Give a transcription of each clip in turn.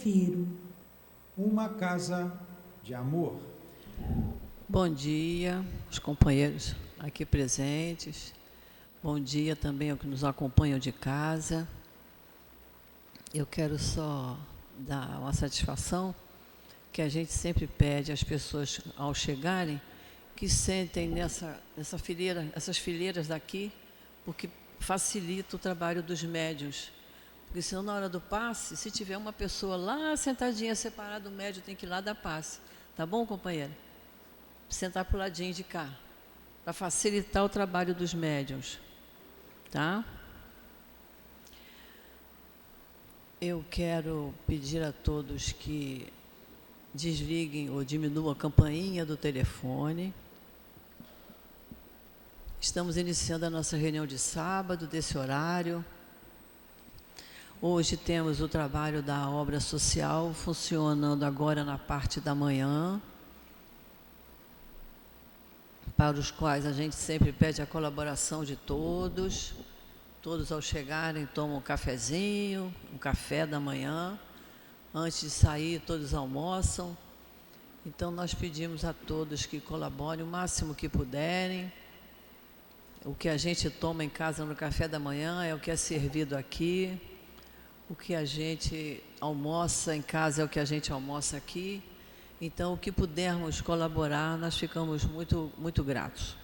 Zefiro. Uma casa de amor. Bom dia, os companheiros aqui presentes. Bom dia também aos que nos acompanham de casa. Eu quero só dar uma satisfação que a gente sempre pede às pessoas, ao chegarem, que sentem nessa fileira, essas fileiras daqui, porque facilita o trabalho dos médiuns. Porque senão, na hora do passe, se tiver uma pessoa lá sentadinha, separada, o médium tem que ir lá dar passe. Tá bom, companheira? Sentar para o ladinho de cá, para facilitar o trabalho dos médiuns. Tá? Eu quero pedir a todos que desliguem ou diminuam a campainha do telefone. Estamos iniciando a nossa reunião de sábado, desse horário. Hoje temos o trabalho da obra social funcionando agora na parte da manhã, para os quais a gente sempre pede a colaboração de todos. Todos, ao chegarem, tomam um cafezinho, um café da manhã. Antes de sair, todos almoçam. Então, nós pedimos a todos que colaborem o máximo que puderem. O que a gente toma em casa no café da manhã é o que é servido aqui. O que a gente almoça em casa é o que a gente almoça aqui. Então, o que pudermos colaborar, nós ficamos muito, muito gratos.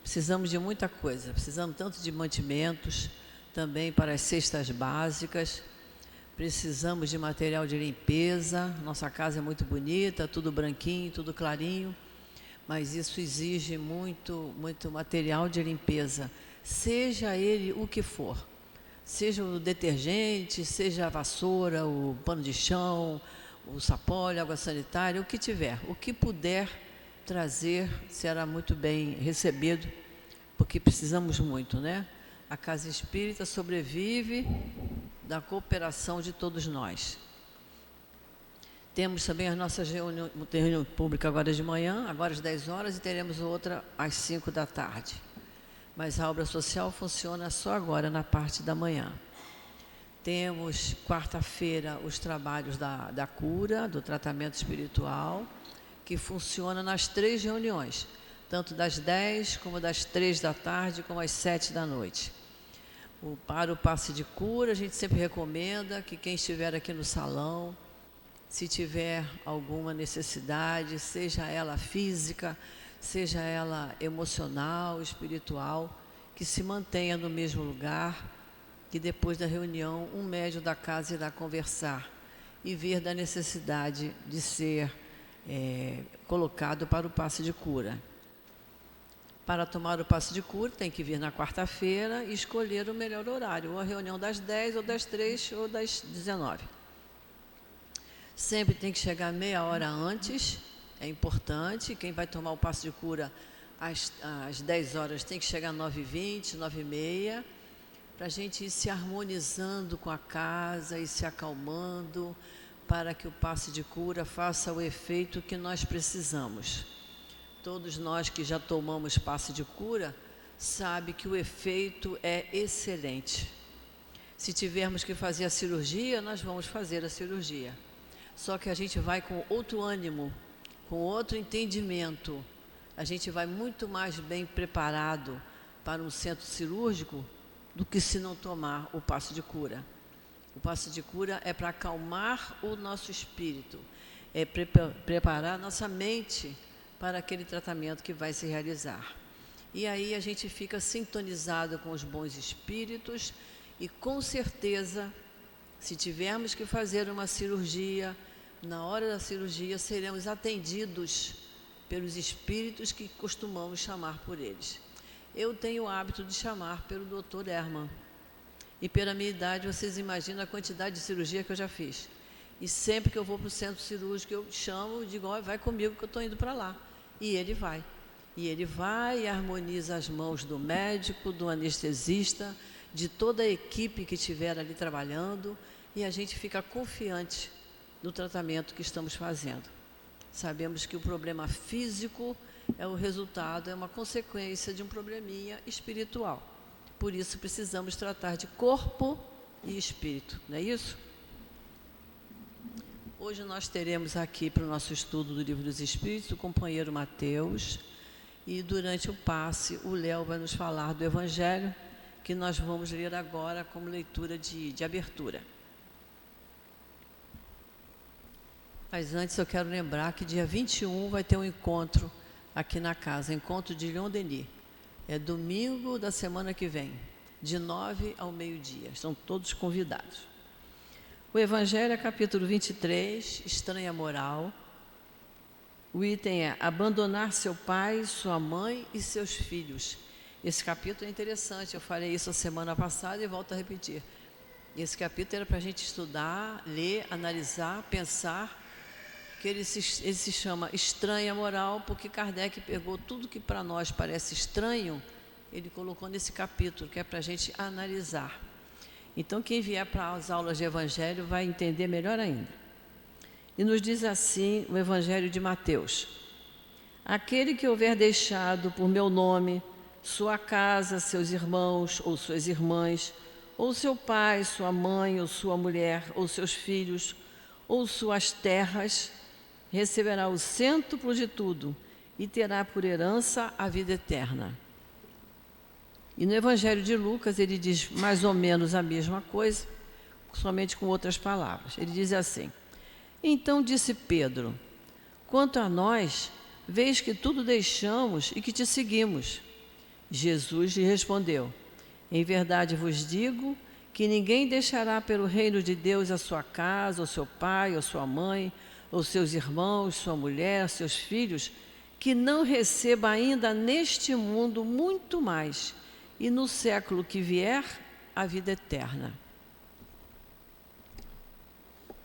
Precisamos de muita coisa, precisamos tanto de mantimentos, também para as cestas básicas, precisamos de material de limpeza. Nossa casa é muito bonita, tudo branquinho, tudo clarinho, mas isso exige muito, muito material de limpeza, seja ele o que for, seja o detergente, seja a vassoura, o pano de chão, o sapólio, água sanitária, o que tiver, o que puder trazer será muito bem recebido, porque precisamos muito, né? A Casa Espírita sobrevive da cooperação de todos nós. Temos também as nossas reunião pública agora de manhã, agora às 10 horas, e teremos outra às 5 da tarde. Mas a obra social funciona só agora, na parte da manhã. Temos, quarta-feira, os trabalhos da cura, do tratamento espiritual, que funciona nas 3 reuniões, tanto das 10, como das 3 da tarde, como às 7 da noite. Para o passe de cura, a gente sempre recomenda que quem estiver aqui no salão, se tiver alguma necessidade, seja ela física, seja ela emocional, espiritual, que se mantenha no mesmo lugar, que depois da reunião um médium da casa irá conversar e ver da necessidade de ser colocado para o passe de cura. Para tomar o passe de cura, tem que vir na quarta-feira e escolher o melhor horário, ou a reunião das 10, ou das 3, ou das 19. Sempre tem que chegar meia hora antes, é importante. Quem vai tomar o passe de cura às 10 horas tem que chegar às 9h20, 9h30, para a gente ir se harmonizando com a casa e se acalmando, para que o passe de cura faça o efeito que nós precisamos. Todos nós que já tomamos passe de cura, sabem que o efeito é excelente. Se tivermos que fazer a cirurgia, nós vamos fazer a cirurgia. Só que a gente vai com outro ânimo, com outro entendimento. A gente vai muito mais bem preparado para um centro cirúrgico do que se não tomar o passe de cura. O passe de cura é para acalmar o nosso espírito, é preparar nossa mente para aquele tratamento que vai se realizar. E aí a gente fica sintonizado com os bons espíritos e, com certeza, se tivermos que fazer uma cirurgia, na hora da cirurgia seremos atendidos pelos espíritos que costumamos chamar por eles. Eu tenho o hábito de chamar pelo Dr. Herman. E pela minha idade, vocês imaginam a quantidade de cirurgia que eu já fiz. E sempre que eu vou para o centro cirúrgico, eu chamo e digo, oh, vai comigo que eu estou indo para lá. E ele vai. E ele vai e harmoniza as mãos do médico, do anestesista, de toda a equipe que estiver ali trabalhando, e a gente fica confiante no tratamento que estamos fazendo. Sabemos que o problema físico é o resultado, é uma consequência de um probleminha espiritual. Por isso precisamos tratar de corpo e espírito, não é isso? Hoje nós teremos aqui para o nosso estudo do Livro dos Espíritos o companheiro Mateus, e durante o passe o Léo vai nos falar do Evangelho, que nós vamos ler agora como leitura de abertura. Mas antes eu quero lembrar que dia 21 vai ter um encontro aqui na casa, encontro de Leon Denis. É domingo da semana que vem, de 9 ao meio-dia. Estão todos convidados. O Evangelho é capítulo 23, estranha moral. O item é abandonar seu pai, sua mãe e seus filhos. Esse capítulo é interessante, eu falei isso a semana passada e volto a repetir. Esse capítulo era para a gente estudar, ler, analisar, pensar, que ele se chama estranha moral, porque Kardec pegou tudo que para nós parece estranho, ele colocou nesse capítulo, que é para a gente analisar. Então, quem vier para as aulas de Evangelho vai entender melhor ainda. E nos diz assim o Evangelho de Mateus: aquele que houver deixado por meu nome sua casa, seus irmãos ou suas irmãs, ou seu pai, sua mãe ou sua mulher, ou seus filhos, ou suas terras, receberá o cêntuplo de tudo e terá por herança a vida eterna. E no Evangelho de Lucas ele diz mais ou menos a mesma coisa, somente com outras palavras. Ele diz assim: então disse Pedro, quanto a nós, vês que tudo deixamos e que te seguimos. Jesus lhe respondeu, em verdade vos digo que ninguém deixará pelo reino de Deus a sua casa, ou seu pai, ou sua mãe, ou seus irmãos, sua mulher, seus filhos, que não receba ainda neste mundo muito mais, e no século que vier, a vida eterna.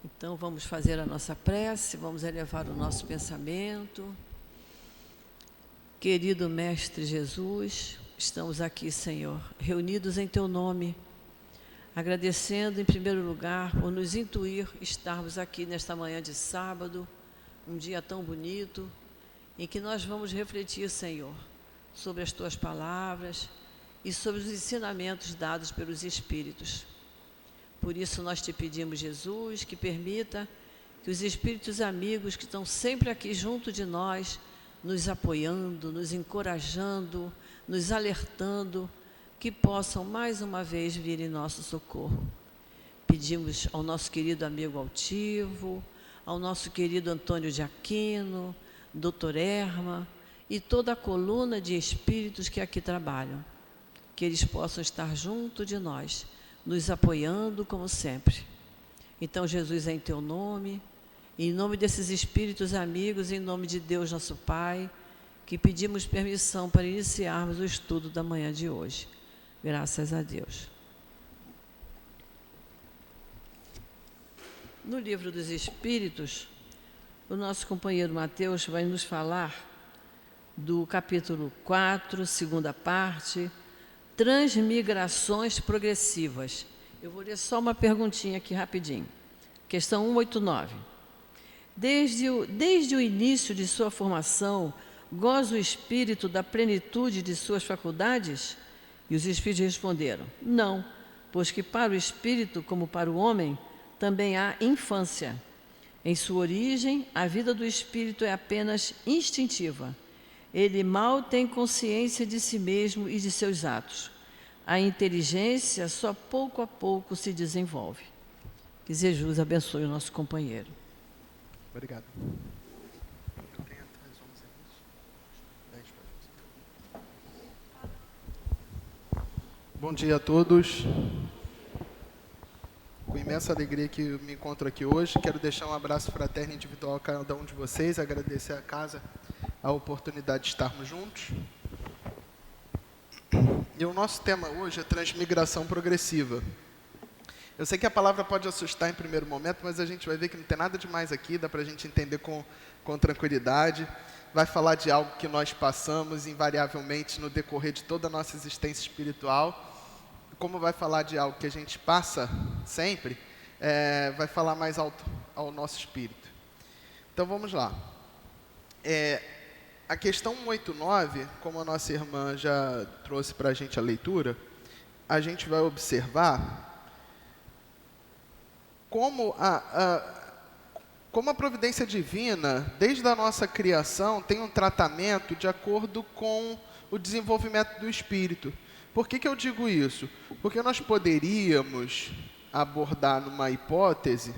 Então, vamos fazer a nossa prece, vamos elevar o nosso pensamento. Querido Mestre Jesus, estamos aqui, Senhor, reunidos em Teu nome, agradecendo, em primeiro lugar, por nos intuir estarmos aqui nesta manhã de sábado, um dia tão bonito, em que nós vamos refletir, Senhor, sobre as Tuas palavras, e sobre os ensinamentos dados pelos Espíritos. Por isso nós te pedimos, Jesus, que permita que os Espíritos amigos que estão sempre aqui junto de nós, nos apoiando, nos encorajando, nos alertando, que possam mais uma vez vir em nosso socorro. Pedimos ao nosso querido amigo Altivo, ao nosso querido Antônio de Aquino, Dr. Erma e toda a coluna de espíritos que aqui trabalham, que eles possam estar junto de nós, nos apoiando como sempre. Então, Jesus, é em Teu nome, em nome desses espíritos amigos, em nome de Deus, nosso Pai, que pedimos permissão para iniciarmos o estudo da manhã de hoje. Graças a Deus. No Livro dos Espíritos, o nosso companheiro Mateus vai nos falar do capítulo 4, segunda parte, transmigrações progressivas. Eu vou ler só uma perguntinha aqui rapidinho. Questão 189. Desde o início de sua formação, goza o espírito da plenitude de suas faculdades? E os espíritos responderam, não, pois que para o espírito, como para o homem, também há infância. Em sua origem, a vida do espírito é apenas instintiva. Ele mal tem consciência de si mesmo e de seus atos. A inteligência só pouco a pouco se desenvolve. Que Jesus abençoe o nosso companheiro. Obrigado. Bom dia a todos. Com imensa alegria que eu me encontro aqui hoje, quero deixar um abraço fraterno e individual a cada um de vocês, agradecer à casa a oportunidade de estarmos juntos. E o nosso tema hoje é transmigração progressiva. Eu sei que a palavra pode assustar em primeiro momento, mas a gente vai ver que não tem nada demais aqui, dá para a gente entender com tranquilidade. Vai falar de algo que nós passamos invariavelmente no decorrer de toda a nossa existência espiritual. Como vai falar de algo que a gente passa sempre, vai falar mais alto ao nosso espírito. Então vamos lá. A questão 189, como a nossa irmã já trouxe para a gente a leitura, a gente vai observar como como a providência divina, desde a nossa criação, tem um tratamento de acordo com o desenvolvimento do espírito. Por que eu digo isso? Porque nós poderíamos abordar numa hipótese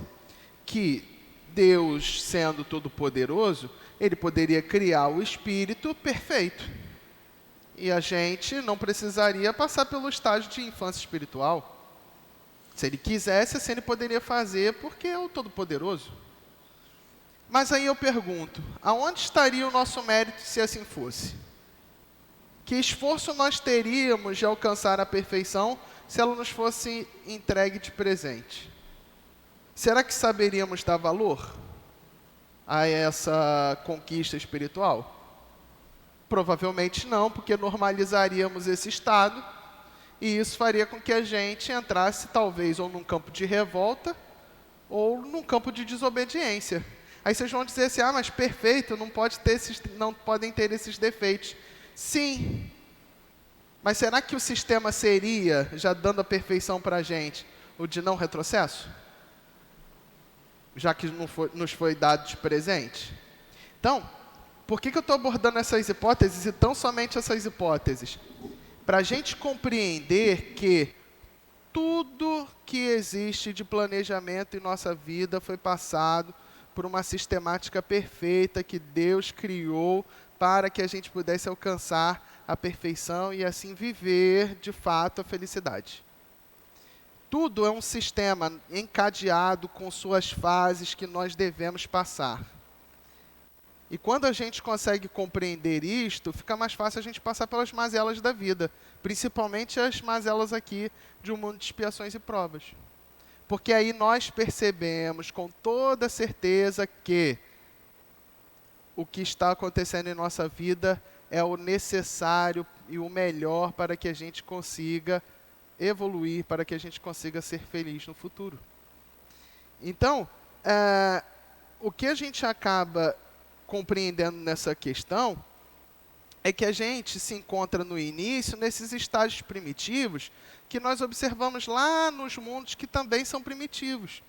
que Deus, sendo todo-poderoso, ele poderia criar o espírito perfeito. E a gente não precisaria passar pelo estágio de infância espiritual. Se ele quisesse, assim ele poderia fazer, porque é o todo-poderoso. Mas aí eu pergunto, aonde estaria o nosso mérito se assim fosse? Que esforço nós teríamos de alcançar a perfeição se ela nos fosse entregue de presente? Será que saberíamos dar valor a essa conquista espiritual? Provavelmente não, porque normalizaríamos esse estado e isso faria com que a gente entrasse talvez ou num campo de revolta ou num campo de desobediência. Aí vocês vão dizer assim, mas perfeito, não podem ter esses defeitos. Sim, mas será que o sistema seria, já dando a perfeição para a gente, o de não retrocesso? Já que nos foi dado de presente? Então, por que eu estou abordando essas hipóteses e tão somente essas hipóteses? Para a gente compreender que tudo que existe de planejamento em nossa vida foi passado por uma sistemática perfeita que Deus criou para que a gente pudesse alcançar a perfeição e assim viver de fato a felicidade. Tudo é um sistema encadeado com suas fases que nós devemos passar. E quando a gente consegue compreender isto, fica mais fácil a gente passar pelas mazelas da vida, principalmente as mazelas aqui de um mundo de expiações e provas. Porque aí nós percebemos com toda certeza que o que está acontecendo em nossa vida é o necessário e o melhor para que a gente consiga evoluir, para que a gente consiga ser feliz no futuro. Então, o que a gente acaba compreendendo nessa questão é que a gente se encontra no início nesses estágios primitivos que nós observamos lá nos mundos que também são primitivos.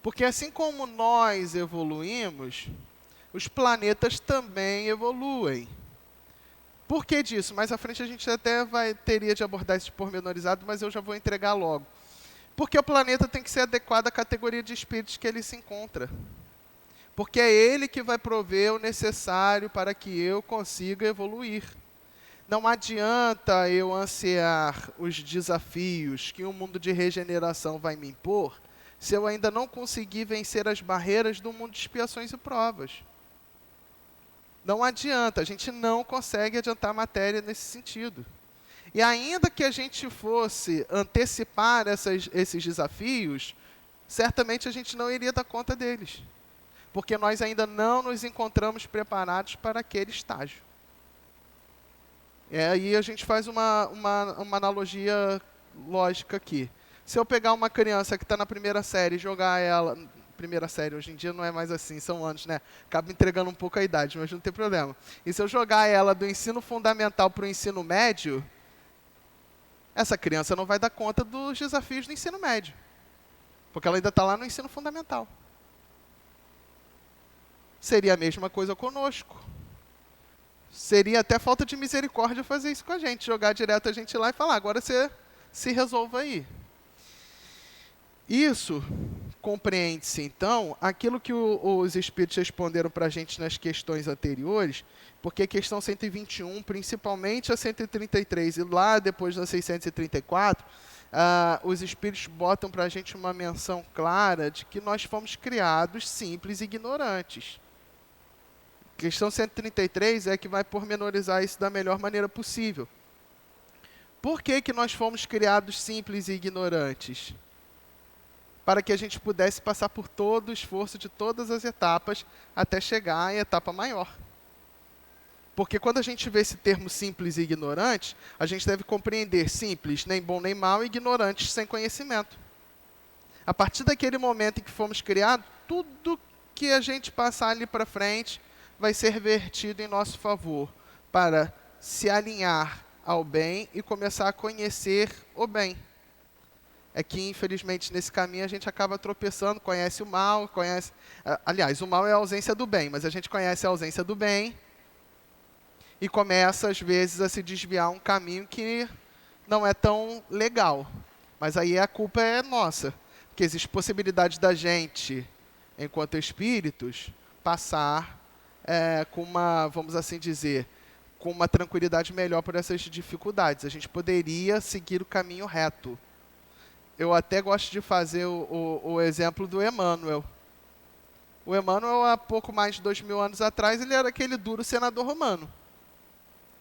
Porque assim como nós evoluímos, os planetas também evoluem. Por que disso? Mais à frente a gente até teria de abordar isso pormenorizado, mas eu já vou entregar logo. Porque o planeta tem que ser adequado à categoria de espíritos que ele se encontra. Porque é ele que vai prover o necessário para que eu consiga evoluir. Não adianta eu ansiar os desafios que o mundo de regeneração vai me impor, se eu ainda não conseguir vencer as barreiras do mundo de expiações e provas. Não adianta, a gente não consegue adiantar a matéria nesse sentido. E ainda que a gente fosse antecipar esses desafios, certamente a gente não iria dar conta deles. Porque nós ainda não nos encontramos preparados para aquele estágio. Aí a gente faz uma analogia lógica aqui. Se eu pegar uma criança que está na primeira série e jogar ela... Primeira série, hoje em dia não é mais assim, são anos, né? Acaba entregando um pouco a idade, mas não tem problema. E se eu jogar ela do ensino fundamental para o ensino médio, essa criança não vai dar conta dos desafios do ensino médio. Porque ela ainda está lá no ensino fundamental. Seria a mesma coisa conosco. Seria até falta de misericórdia fazer isso com a gente, jogar direto a gente lá e falar, agora você se resolva aí. Isso compreende-se, então, aquilo que os Espíritos responderam para a gente nas questões anteriores, porque a questão 121, principalmente a 133, e lá depois da 634, os Espíritos botam para a gente uma menção clara de que nós fomos criados simples e ignorantes. A questão 133 é que vai pormenorizar isso da melhor maneira possível. Por que nós fomos criados simples e ignorantes? Para que a gente pudesse passar por todo o esforço de todas as etapas até chegar à etapa maior. Porque quando a gente vê esse termo simples e ignorante, a gente deve compreender simples, nem bom nem mal, e ignorantes sem conhecimento. A partir daquele momento em que fomos criados, tudo que a gente passar ali para frente vai ser vertido em nosso favor, para se alinhar ao bem e começar a conhecer o bem. é que, infelizmente, nesse caminho a gente acaba tropeçando, conhece o mal, conhece... Aliás, o mal é a ausência do bem, mas a gente conhece a ausência do bem e começa, às vezes, a se desviar um caminho que não é tão legal. Mas aí a culpa é nossa, porque existe possibilidade da gente, enquanto espíritos, passar com uma, vamos assim dizer, com uma tranquilidade melhor por essas dificuldades. A gente poderia seguir o caminho reto. Eu até gosto de fazer o exemplo do Emmanuel. O Emmanuel, há pouco mais de 2000 anos atrás, ele era aquele duro senador romano.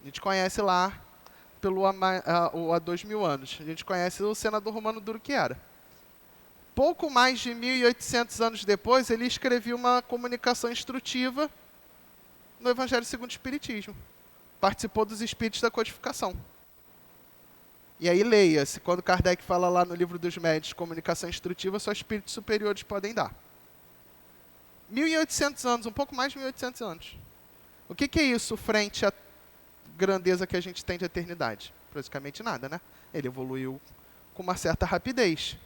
A gente conhece lá, há 2000 anos, a gente conhece o senador romano duro que era. Pouco mais de 1800 anos depois, ele escrevia uma comunicação instrutiva no Evangelho segundo o Espiritismo. Participou dos espíritos da codificação. E aí leia-se, quando Kardec fala lá no Livro dos Médiuns, comunicação instrutiva, só espíritos superiores podem dar. 1800 anos, um pouco mais de 1800 anos. O que é isso frente à grandeza que a gente tem de eternidade? Praticamente nada, né? Ele evoluiu com uma certa rapidez.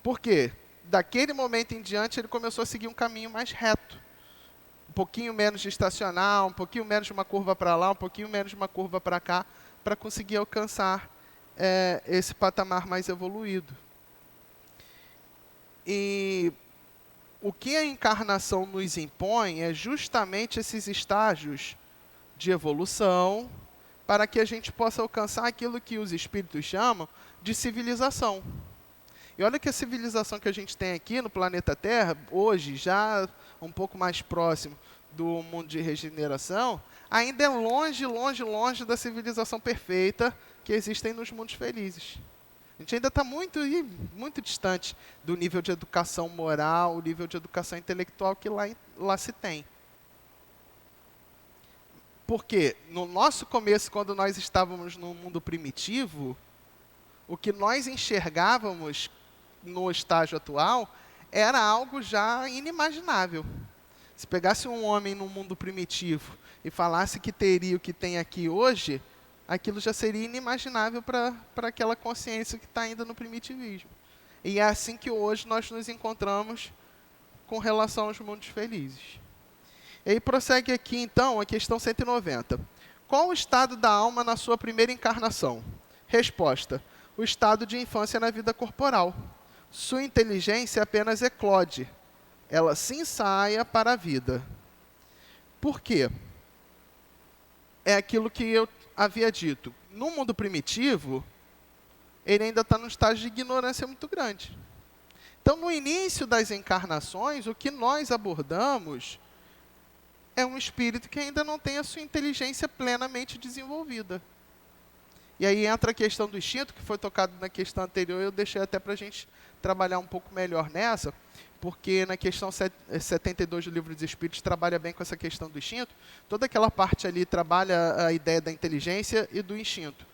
Por quê? Daquele momento em diante, ele começou a seguir um caminho mais reto. Um pouquinho menos de estacionar, um pouquinho menos de uma curva para lá, um pouquinho menos de uma curva para cá, para conseguir alcançar esse patamar mais evoluído. E o que a encarnação nos impõe é justamente esses estágios de evolução para que a gente possa alcançar aquilo que os espíritos chamam de civilização. E olha que a civilização que a gente tem aqui no planeta Terra, hoje, já um pouco mais próximo do mundo de regeneração, ainda é longe, longe, longe da civilização perfeita que existem nos mundos felizes. A gente ainda está muito, muito distante do nível de educação moral, o nível de educação intelectual que lá se tem. Porque no nosso começo, quando nós estávamos no mundo primitivo, o que nós enxergávamos no estágio atual era algo já inimaginável. Se pegasse um homem no mundo primitivo e falasse que teria o que tem aqui hoje, aquilo já seria inimaginável para aquela consciência que está ainda no primitivismo. E é assim que hoje nós nos encontramos com relação aos mundos felizes. E aí prossegue aqui, então, a questão 190. Qual o estado da alma na sua primeira encarnação? Resposta: o estado de infância na vida corporal. Sua inteligência apenas eclode. Ela se ensaia para a vida. Por quê? É aquilo que eu havia dito. No mundo primitivo, ele ainda está num estágio de ignorância muito grande. Então, no início das encarnações, o que nós abordamos é um espírito que ainda não tem a sua inteligência plenamente desenvolvida. E aí entra a questão do instinto, que foi tocado na questão anterior, eu deixei até para a gente trabalhar um pouco melhor nessa, porque na questão 72 do Livro dos Espíritos trabalha bem com essa questão do instinto. Toda aquela parte ali trabalha a ideia da inteligência e do instinto.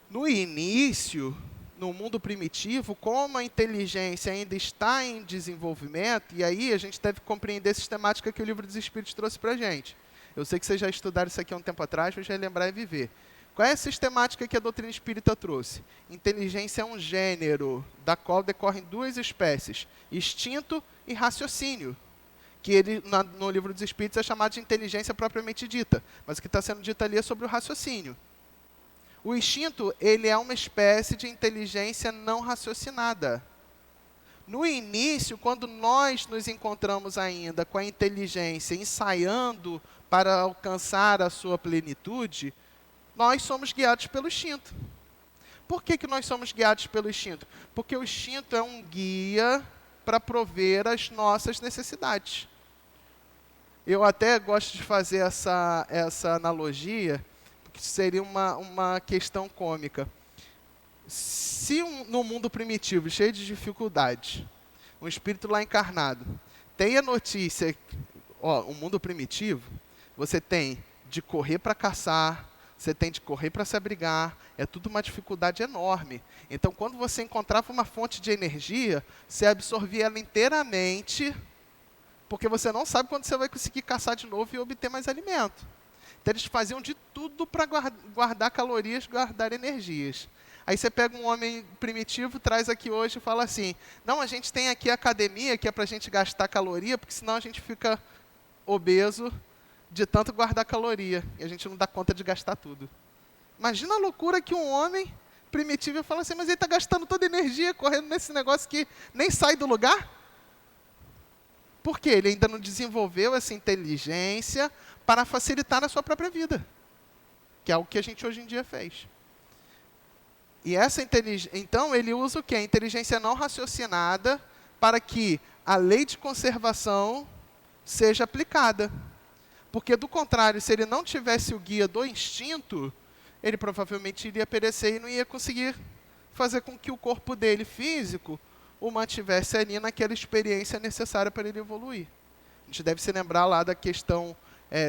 No início, no mundo primitivo, como a inteligência ainda está em desenvolvimento, e aí a gente deve compreender a sistemática que o Livro dos Espíritos trouxe para a gente. Eu sei que vocês já estudaram isso aqui há um tempo atrás, mas já lembrar e viver. Qual é a sistemática que a doutrina espírita trouxe? Inteligência é um gênero, da qual decorrem duas espécies, instinto e raciocínio, que ele, no Livro dos Espíritos, é chamado de inteligência propriamente dita, mas o que está sendo dito ali é sobre o raciocínio. O instinto, ele é uma espécie de inteligência não raciocinada. No início, quando nós nos encontramos ainda com a inteligência ensaiando para alcançar a sua plenitude, nós somos guiados pelo instinto. Por que nós somos guiados pelo instinto? Porque o instinto é um guia para prover as nossas necessidades. Eu até gosto de fazer essa analogia, que seria uma questão cômica. Se no mundo primitivo, cheio de dificuldades, um espírito lá encarnado tem a notícia, o mundo primitivo, você tem de correr para caçar, você tem de correr para se abrigar, é tudo uma dificuldade enorme. Então, quando você encontrava uma fonte de energia, você absorvia ela inteiramente, porque você não sabe quando você vai conseguir caçar de novo e obter mais alimento. Então, eles faziam de tudo para guardar calorias, guardar energias. Aí você pega um homem primitivo, traz aqui hoje e fala assim, não, a gente tem aqui a academia, que é para a gente gastar caloria, porque senão a gente fica obeso de tanto guardar caloria, e a gente não dá conta de gastar tudo. Imagina a loucura que um homem primitivo fala assim, mas ele está gastando toda a energia correndo nesse negócio que nem sai do lugar? Por quê? Ele ainda não desenvolveu essa inteligência para facilitar na sua própria vida, que é o que a gente hoje em dia fez. E essa então ele usa o quê? A inteligência não raciocinada para que a lei de conservação seja aplicada. Porque, do contrário, se ele não tivesse o guia do instinto, ele provavelmente iria perecer e não ia conseguir fazer com que o corpo dele, físico, o mantivesse ali naquela experiência necessária para ele evoluir. A gente deve se lembrar lá da questão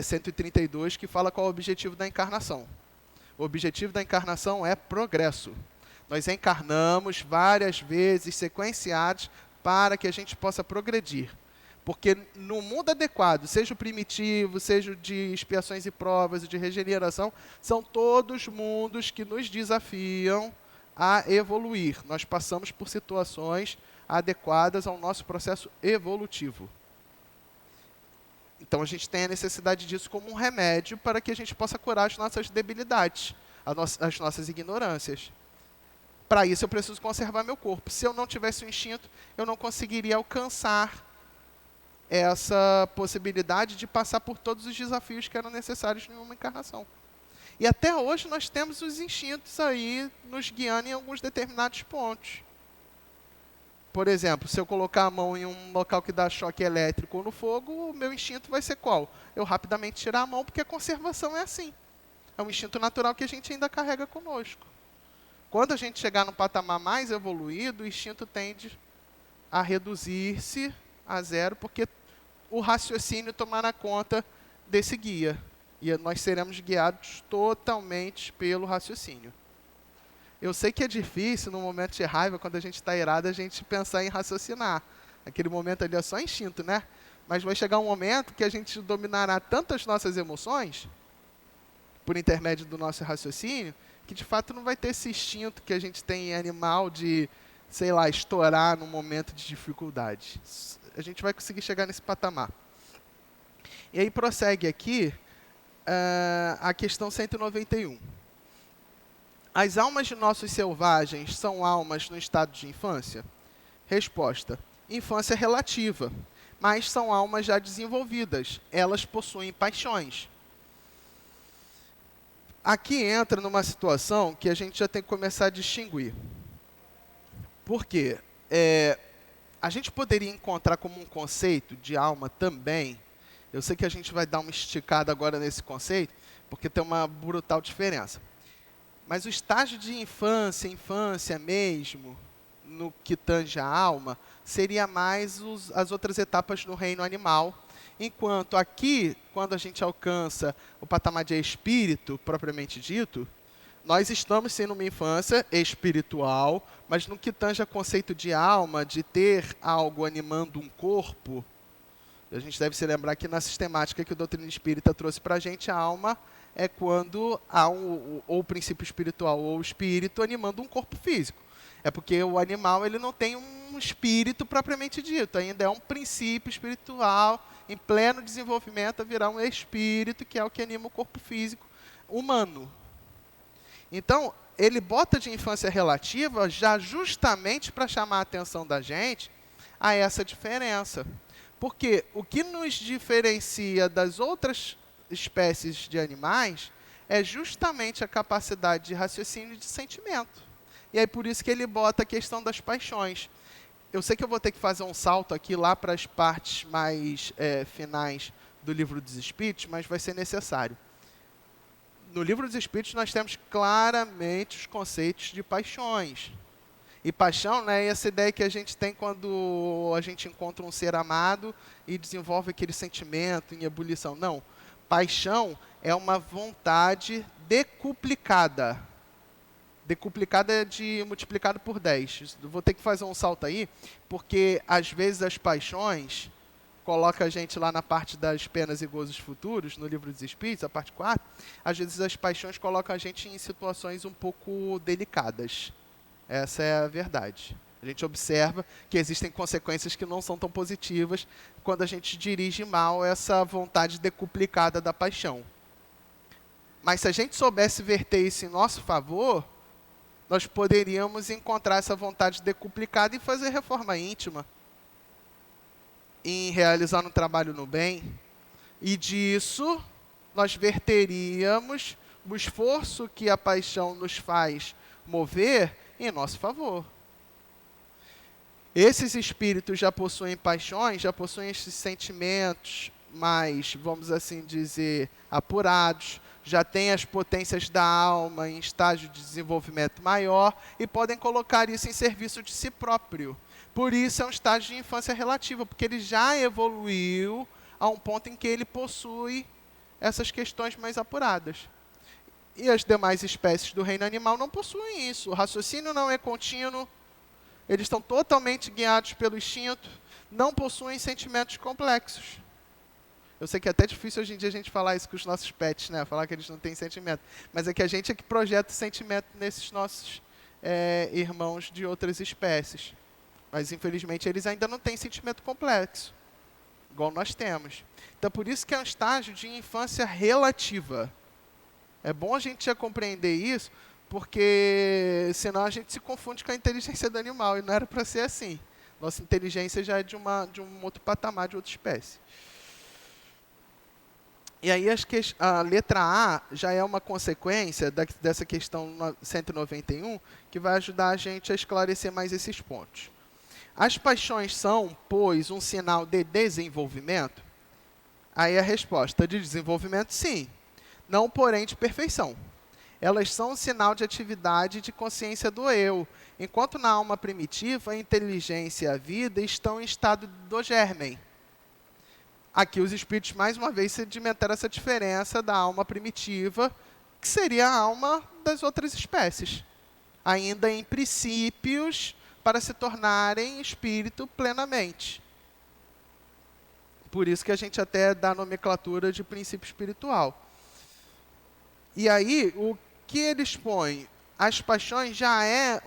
132, que fala qual é o objetivo da encarnação. O objetivo da encarnação é progresso. Nós encarnamos várias vezes, sequenciados, para que a gente possa progredir. Porque no mundo adequado, seja o primitivo, seja o de expiações e provas, o de regeneração, são todos mundos que nos desafiam a evoluir. Nós passamos por situações adequadas ao nosso processo evolutivo. Então a gente tem a necessidade disso como um remédio para que a gente possa curar as nossas debilidades, as nossas ignorâncias. Para isso eu preciso conservar meu corpo. Se eu não tivesse o instinto, eu não conseguiria alcançar essa possibilidade de passar por todos os desafios que eram necessários em uma encarnação. E até hoje nós temos os instintos aí nos guiando em alguns determinados pontos. Por exemplo, se eu colocar a mão em um local que dá choque elétrico ou no fogo, o meu instinto vai ser qual? Eu rapidamente tirar a mão, porque a conservação é assim. É um instinto natural que a gente ainda carrega conosco. Quando a gente chegar num patamar mais evoluído, o instinto tende a reduzir-se a zero, porque o raciocínio tomará conta desse guia. E nós seremos guiados totalmente pelo raciocínio. Eu sei que é difícil, no momento de raiva, quando a gente está irado, a gente pensar em raciocinar. Aquele momento ali é só instinto, né? Mas vai chegar um momento que a gente dominará tanto as nossas emoções, por intermédio do nosso raciocínio, que de fato não vai ter esse instinto que a gente tem em animal de, sei lá, estourar num momento de dificuldade. A gente vai conseguir chegar nesse patamar. E aí prossegue aqui a questão 191. As almas de nossos selvagens são almas no estado de infância? Resposta: infância relativa, mas são almas já desenvolvidas. Elas possuem paixões. Aqui entra numa situação que a gente já tem que começar a distinguir. Por quê? A gente poderia encontrar como um conceito de alma também. Eu sei que a gente vai dar uma esticada agora nesse conceito, porque tem uma brutal diferença. Mas o estágio de infância mesmo, no que tange a alma, seria mais as outras etapas no reino animal. Enquanto aqui, quando a gente alcança o patamar de espírito, propriamente dito, nós estamos sim numa infância espiritual, mas no que tange a conceito de alma, de ter algo animando um corpo, a gente deve se lembrar que na sistemática que o Doutrina Espírita trouxe para a gente, a alma é quando há ou o princípio espiritual ou o espírito animando um corpo físico. É porque o animal ele não tem um espírito propriamente dito, ainda é um princípio espiritual em pleno desenvolvimento a virar um espírito, que é o que anima o corpo físico humano. Então, ele bota de infância relativa já justamente para chamar a atenção da gente a essa diferença. Porque o que nos diferencia das outras espécies de animais é justamente a capacidade de raciocínio e de sentimento. E aí por isso que ele bota a questão das paixões. Eu sei que eu vou ter que fazer um salto aqui lá para as partes mais finais do Livro dos Espíritos, mas vai ser necessário. No Livro dos Espíritos nós temos claramente os conceitos de paixões. E paixão não é essa ideia que a gente tem quando a gente encontra um ser amado e desenvolve aquele sentimento em ebulição. Não. Paixão é uma vontade decuplicada. Decuplicada é multiplicado por 10. Vou ter que fazer um salto aí, porque às vezes as paixões coloca a gente lá na parte das penas e gozos futuros, no Livro dos Espíritos, a parte 4, às vezes as paixões colocam a gente em situações um pouco delicadas. Essa é a verdade. A gente observa que existem consequências que não são tão positivas quando a gente dirige mal essa vontade decuplicada da paixão. Mas se a gente soubesse verter isso em nosso favor, nós poderíamos encontrar essa vontade decuplicada e fazer reforma íntima, em realizar um trabalho no bem, e disso nós verteríamos o esforço que a paixão nos faz mover em nosso favor. Esses espíritos já possuem paixões, já possuem esses sentimentos mais, vamos assim dizer, apurados, já têm as potências da alma em estágio de desenvolvimento maior e podem colocar isso em serviço de si próprio. Por isso é um estágio de infância relativa, porque ele já evoluiu a um ponto em que ele possui essas questões mais apuradas. E as demais espécies do reino animal não possuem isso. O raciocínio não é contínuo, eles estão totalmente guiados pelo instinto, não possuem sentimentos complexos. Eu sei que é até difícil hoje em dia a gente falar isso com os nossos pets, né? Falar que eles não têm sentimento. Mas é que a gente é que projeta sentimento nesses nossos irmãos de outras espécies. Mas, infelizmente, eles ainda não têm sentimento complexo, igual nós temos. Então, por isso que é um estágio de infância relativa. É bom a gente já compreender isso, porque senão a gente se confunde com a inteligência do animal, e não era para ser assim. Nossa inteligência já é de um outro patamar, de outra espécie. E aí a letra A já é uma consequência dessa questão 191, que vai ajudar a gente a esclarecer mais esses pontos. As paixões são, pois, um sinal de desenvolvimento? Aí a resposta de desenvolvimento, sim. Não, porém, de perfeição. Elas são um sinal de atividade e de consciência do eu, enquanto na alma primitiva, a inteligência e a vida estão em estado do germen. Aqui os espíritos, mais uma vez, sedimentaram essa diferença da alma primitiva, que seria a alma das outras espécies, ainda em princípios para se tornarem espírito plenamente. Por isso que a gente até dá a nomenclatura de princípio espiritual. E aí, o que eles põem? As paixões já é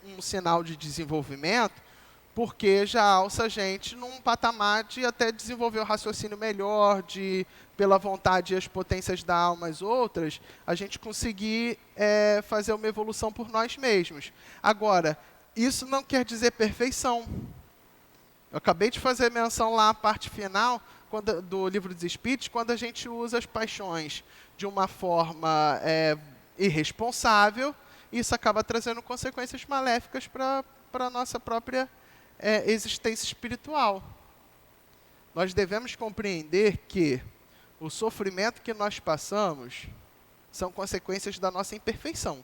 um sinal de desenvolvimento, porque já alça a gente num patamar de até desenvolver o raciocínio melhor, de, pela vontade e as potências da alma as outras, a gente conseguir fazer uma evolução por nós mesmos. Agora, isso não quer dizer perfeição. Eu acabei de fazer menção lá, a parte final do Livro dos Espíritos, quando a gente usa as paixões de uma forma irresponsável, isso acaba trazendo consequências maléficas para a nossa própria existência espiritual. Nós devemos compreender que o sofrimento que nós passamos são consequências da nossa imperfeição.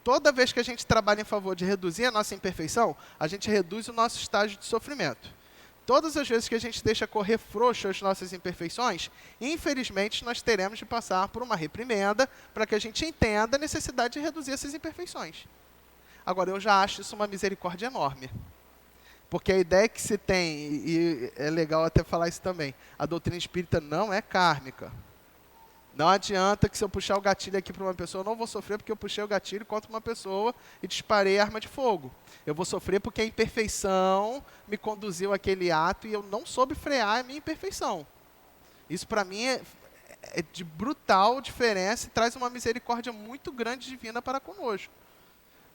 Toda vez que a gente trabalha em favor de reduzir a nossa imperfeição, a gente reduz o nosso estágio de sofrimento. Todas as vezes que a gente deixa correr frouxo as nossas imperfeições, infelizmente nós teremos de passar por uma reprimenda para que a gente entenda a necessidade de reduzir essas imperfeições. Agora, eu já acho isso uma misericórdia enorme. Porque a ideia que se tem, e é legal até falar isso também, a doutrina espírita não é kármica. Não adianta que se eu puxar o gatilho aqui para uma pessoa, eu não vou sofrer porque eu puxei o gatilho contra uma pessoa e disparei a arma de fogo. Eu vou sofrer porque a imperfeição me conduziu àquele ato e eu não soube frear a minha imperfeição. Isso para mim é de brutal diferença e traz uma misericórdia muito grande divina para conosco.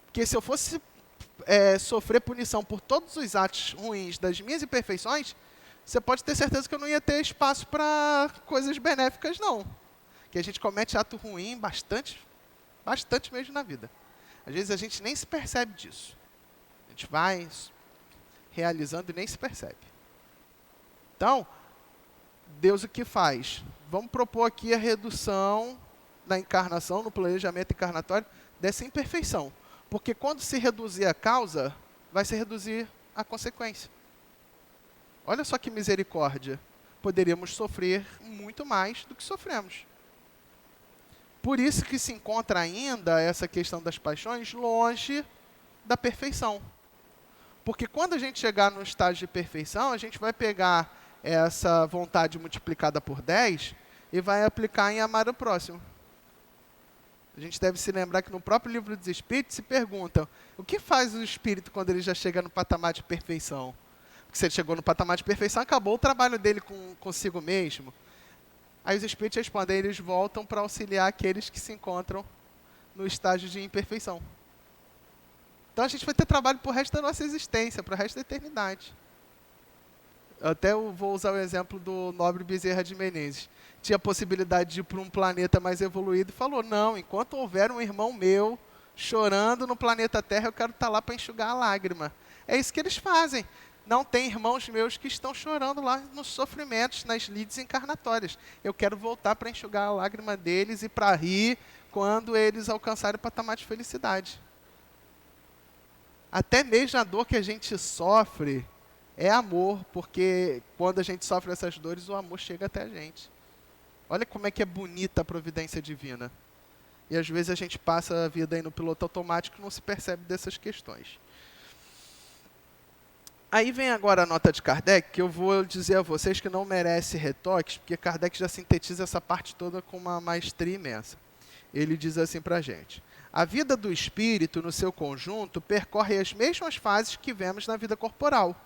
Porque se eu fosse sofrer punição por todos os atos ruins das minhas imperfeições, você pode ter certeza que eu não ia ter espaço para coisas benéficas, não. Que a gente comete ato ruim bastante mesmo na vida. Às vezes a gente nem se percebe disso. A gente vai realizando e nem se percebe. Então, Deus o que faz? Vamos propor aqui a redução na encarnação, no planejamento encarnatório, dessa imperfeição. Porque quando se reduzir a causa, vai se reduzir a consequência. Olha só que misericórdia. Poderíamos sofrer muito mais do que sofremos. Por isso que se encontra ainda essa questão das paixões longe da perfeição. Porque quando a gente chegar no estágio de perfeição, a gente vai pegar essa vontade multiplicada por 10 e vai aplicar em amar o próximo. A gente deve se lembrar que no próprio livro dos Espíritos se pergunta, o que faz o espírito quando ele já chega no patamar de perfeição? Porque se ele chegou no patamar de perfeição, acabou o trabalho dele consigo mesmo. Aí os Espíritos respondem, eles voltam para auxiliar aqueles que se encontram no estágio de imperfeição. Então a gente vai ter trabalho para o resto da nossa existência, para o resto da eternidade. Até eu vou usar o exemplo do Nobre Bezerra de Menezes. Tinha a possibilidade de ir para um planeta mais evoluído e falou, não, enquanto houver um irmão meu chorando no planeta Terra, eu quero estar lá para enxugar a lágrima. É isso que eles fazem. Não tem irmãos meus que estão chorando lá nos sofrimentos, nas lides encarnatórias. Eu quero voltar para enxugar a lágrima deles e para rir quando eles alcançarem o patamar de felicidade. Até mesmo a dor que a gente sofre é amor, porque quando a gente sofre essas dores, o amor chega até a gente. Olha como é que é bonita a providência divina. E às vezes a gente passa a vida aí no piloto automático e não se percebe dessas questões. Aí vem agora a nota de Kardec, que eu vou dizer a vocês que não merece retoques, porque Kardec já sintetiza essa parte toda com uma maestria imensa. Ele diz assim para a gente, a vida do espírito, no seu conjunto, percorre as mesmas fases que vemos na vida corporal.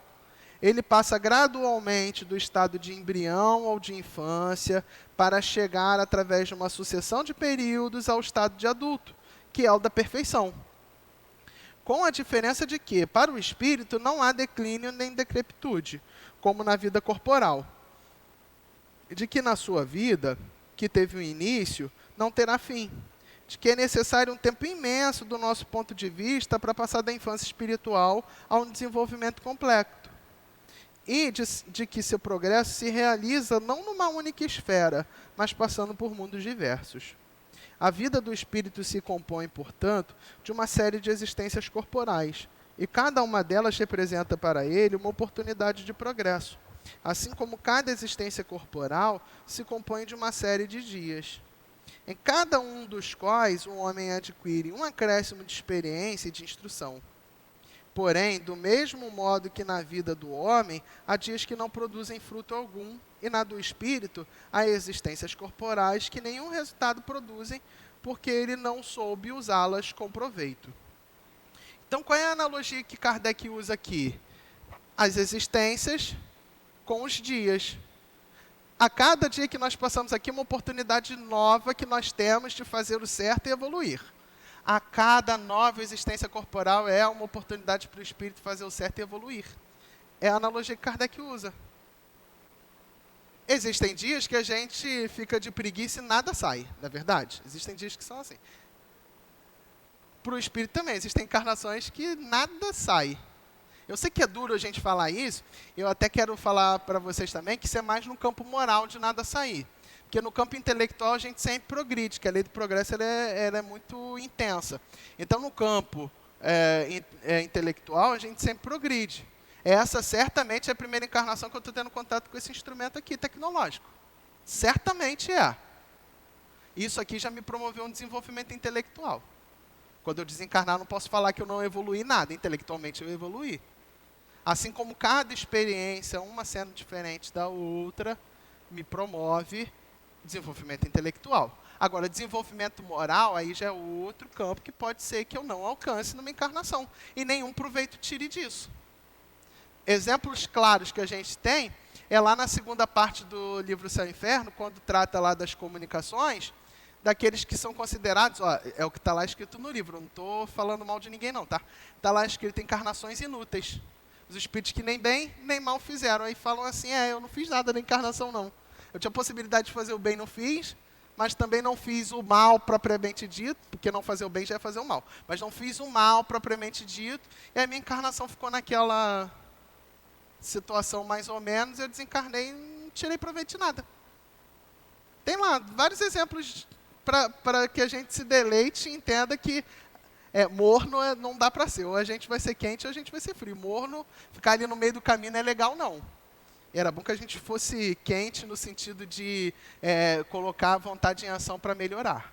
Ele passa gradualmente do estado de embrião ou de infância para chegar, através de uma sucessão de períodos, ao estado de adulto, que é o da perfeição. Com a diferença de que, para o espírito, não há declínio nem decrepitude, como na vida corporal. De que na sua vida, que teve um início, não terá fim. De que é necessário um tempo imenso, do nosso ponto de vista, para passar da infância espiritual a um desenvolvimento completo. E de que seu progresso se realiza não numa única esfera, mas passando por mundos diversos. A vida do espírito se compõe, portanto, de uma série de existências corporais, e cada uma delas representa para ele uma oportunidade de progresso, assim como cada existência corporal se compõe de uma série de dias, em cada um dos quais o homem adquire um acréscimo de experiência e de instrução. Porém, do mesmo modo que na vida do homem, há dias que não produzem fruto algum, e na do espírito, há existências corporais que nenhum resultado produzem, porque ele não soube usá-las com proveito. Então, qual é a analogia que Kardec usa aqui? As existências com os dias. A cada dia que nós passamos aqui, uma oportunidade nova que nós temos de fazer o certo e evoluir. A cada nova existência corporal é uma oportunidade para o espírito fazer o certo e evoluir. É a analogia que Kardec usa. Existem dias que a gente fica de preguiça e nada sai, não é verdade? Existem dias que são assim. Para o espírito também, existem encarnações que nada sai. Eu sei que é duro a gente falar isso, eu até quero falar para vocês também que isso é mais no campo moral de nada sair. Porque no campo intelectual a gente sempre progride, que a lei do progresso ela é muito intensa. Então, no campo intelectual, a gente sempre progride. Essa certamente é a primeira encarnação que eu estou tendo contato com esse instrumento aqui, tecnológico. Certamente é. Isso aqui já me promoveu um desenvolvimento intelectual. Quando eu desencarnar, não posso falar que eu não evoluí nada. Intelectualmente, eu evoluí. Assim como cada experiência, uma sendo diferente da outra, me promove desenvolvimento intelectual. Agora, desenvolvimento moral, aí já é outro campo que pode ser que eu não alcance numa encarnação. E nenhum proveito tire disso. Exemplos claros que a gente tem é lá na segunda parte do livro Céu e Inferno, quando trata lá das comunicações, daqueles que são considerados, é o que está lá escrito no livro, não estou falando mal de ninguém não, tá? Está lá escrito encarnações inúteis. Os espíritos que nem bem, nem mal fizeram. Aí falam assim, eu não fiz nada na encarnação não. Eu tinha possibilidade de fazer o bem, não fiz, mas também não fiz o mal propriamente dito, porque não fazer o bem já é fazer o mal. Mas não fiz o mal propriamente dito, e a minha encarnação ficou naquela situação mais ou menos, eu desencarnei e não tirei proveito de nada. Tem lá vários exemplos para que a gente se deleite e entenda que morno não dá para ser. Ou a gente vai ser quente ou a gente vai ser frio. Morno, ficar ali no meio do caminho não é legal, não. Era bom que a gente fosse quente no sentido de colocar a vontade em ação para melhorar.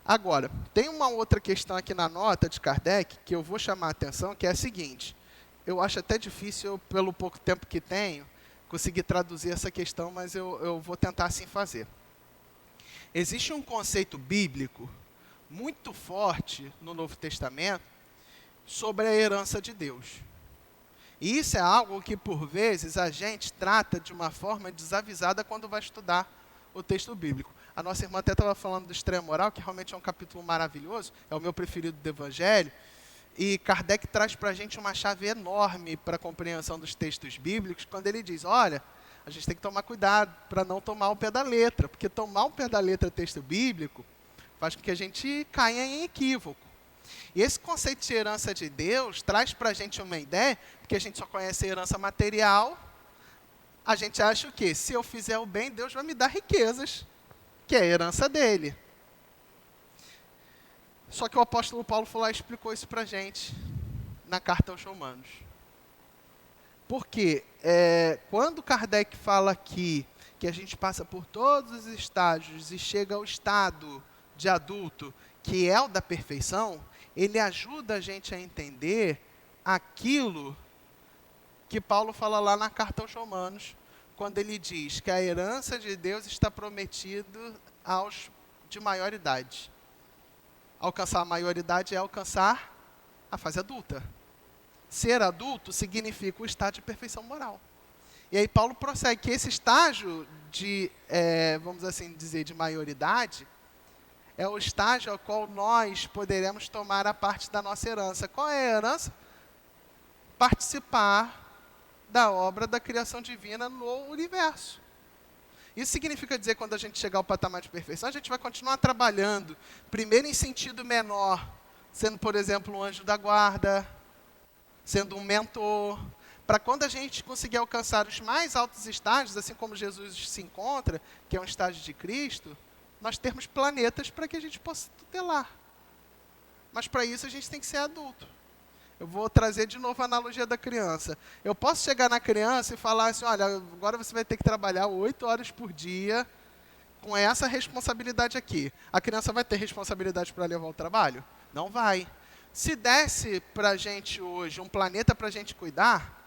Agora, tem uma outra questão aqui na nota de Kardec que eu vou chamar a atenção, que é a seguinte. Eu acho até difícil, pelo pouco tempo que tenho, conseguir traduzir essa questão, mas eu vou tentar assim fazer. Existe um conceito bíblico muito forte no Novo Testamento sobre a herança de Deus. E isso é algo que, por vezes, a gente trata de uma forma desavisada quando vai estudar o texto bíblico. A nossa irmã até estava falando do Estranha Moral, que realmente é um capítulo maravilhoso, é o meu preferido do Evangelho, e Kardec traz para a gente uma chave enorme para a compreensão dos textos bíblicos, quando ele diz, olha, a gente tem que tomar cuidado para não tomar o pé da letra, porque tomar o pé da letra texto bíblico faz com que a gente caia em equívoco. E esse conceito de herança de Deus traz para a gente uma ideia, porque a gente só conhece a herança material, a gente acha o quê? Se eu fizer o bem, Deus vai me dar riquezas, que é a herança dele. Só que o apóstolo Paulo foi lá e explicou isso para a gente, na carta aos Romanos. Porque quando Kardec fala aqui que a gente passa por todos os estágios e chega ao estado de adulto, que é o da perfeição, ele ajuda a gente a entender aquilo que Paulo fala lá na carta aos Romanos, quando ele diz que a herança de Deus está prometida aos de maior idade. Alcançar a maioridade é alcançar a fase adulta. Ser adulto significa o estado de perfeição moral. E aí Paulo prossegue que esse estágio de, vamos assim dizer, de maioridade, é o estágio ao qual nós poderemos tomar a parte da nossa herança. Qual é a herança? Participar da obra da criação divina no universo. Isso significa dizer que quando a gente chegar ao patamar de perfeição, a gente vai continuar trabalhando, primeiro em sentido menor, sendo, por exemplo, um anjo da guarda, sendo um mentor, para quando a gente conseguir alcançar os mais altos estágios, assim como Jesus se encontra, que é um estágio de Cristo, nós termos planetas para que a gente possa tutelar. Mas para isso a gente tem que ser adulto. Eu vou trazer de novo a analogia da criança. Eu posso chegar na criança e falar assim, olha, agora você vai ter que trabalhar 8 horas por dia com essa responsabilidade aqui. A criança vai ter responsabilidade para levar o trabalho? Não vai. Se desse para a gente hoje um planeta para a gente cuidar,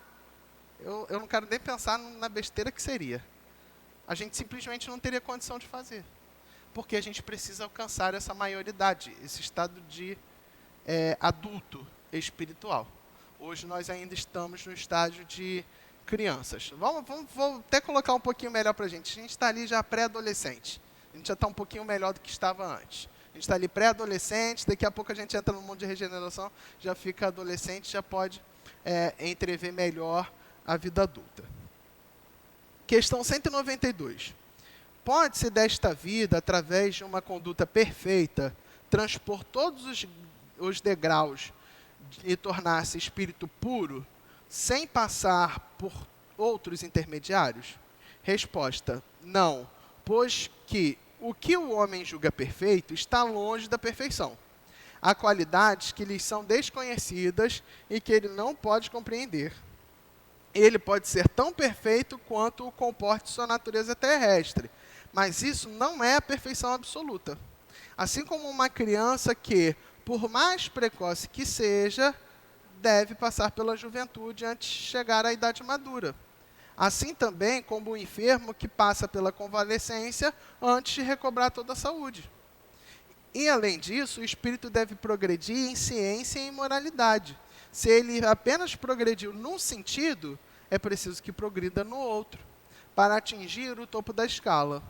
eu não quero nem pensar na besteira que seria. A gente simplesmente não teria condição de fazer. Porque a gente precisa alcançar essa maioridade, esse estado de adulto espiritual. Hoje nós ainda estamos no estágio de crianças. Vou até colocar um pouquinho melhor para a gente. A gente está ali já pré-adolescente. A gente já está um pouquinho melhor do que estava antes. A gente está ali pré-adolescente, daqui a pouco a gente entra no mundo de regeneração, já fica adolescente, já pode entrever melhor a vida adulta. Questão 192. Pode-se desta vida, através de uma conduta perfeita, transpor todos os degraus e tornar-se espírito puro, sem passar por outros intermediários? Resposta: não, pois que o que o homem julga perfeito está longe da perfeição. Há qualidades que lhes são desconhecidas e que ele não pode compreender. Ele pode ser tão perfeito quanto o comporte sua natureza terrestre, mas isso não é a perfeição absoluta. Assim como uma criança que, por mais precoce que seja, deve passar pela juventude antes de chegar à idade madura. Assim também como o enfermo que passa pela convalescência antes de recobrar toda a saúde. E, além disso, o espírito deve progredir em ciência e em moralidade. Se ele apenas progrediu num sentido, é preciso que progrida no outro, para atingir o topo da escala.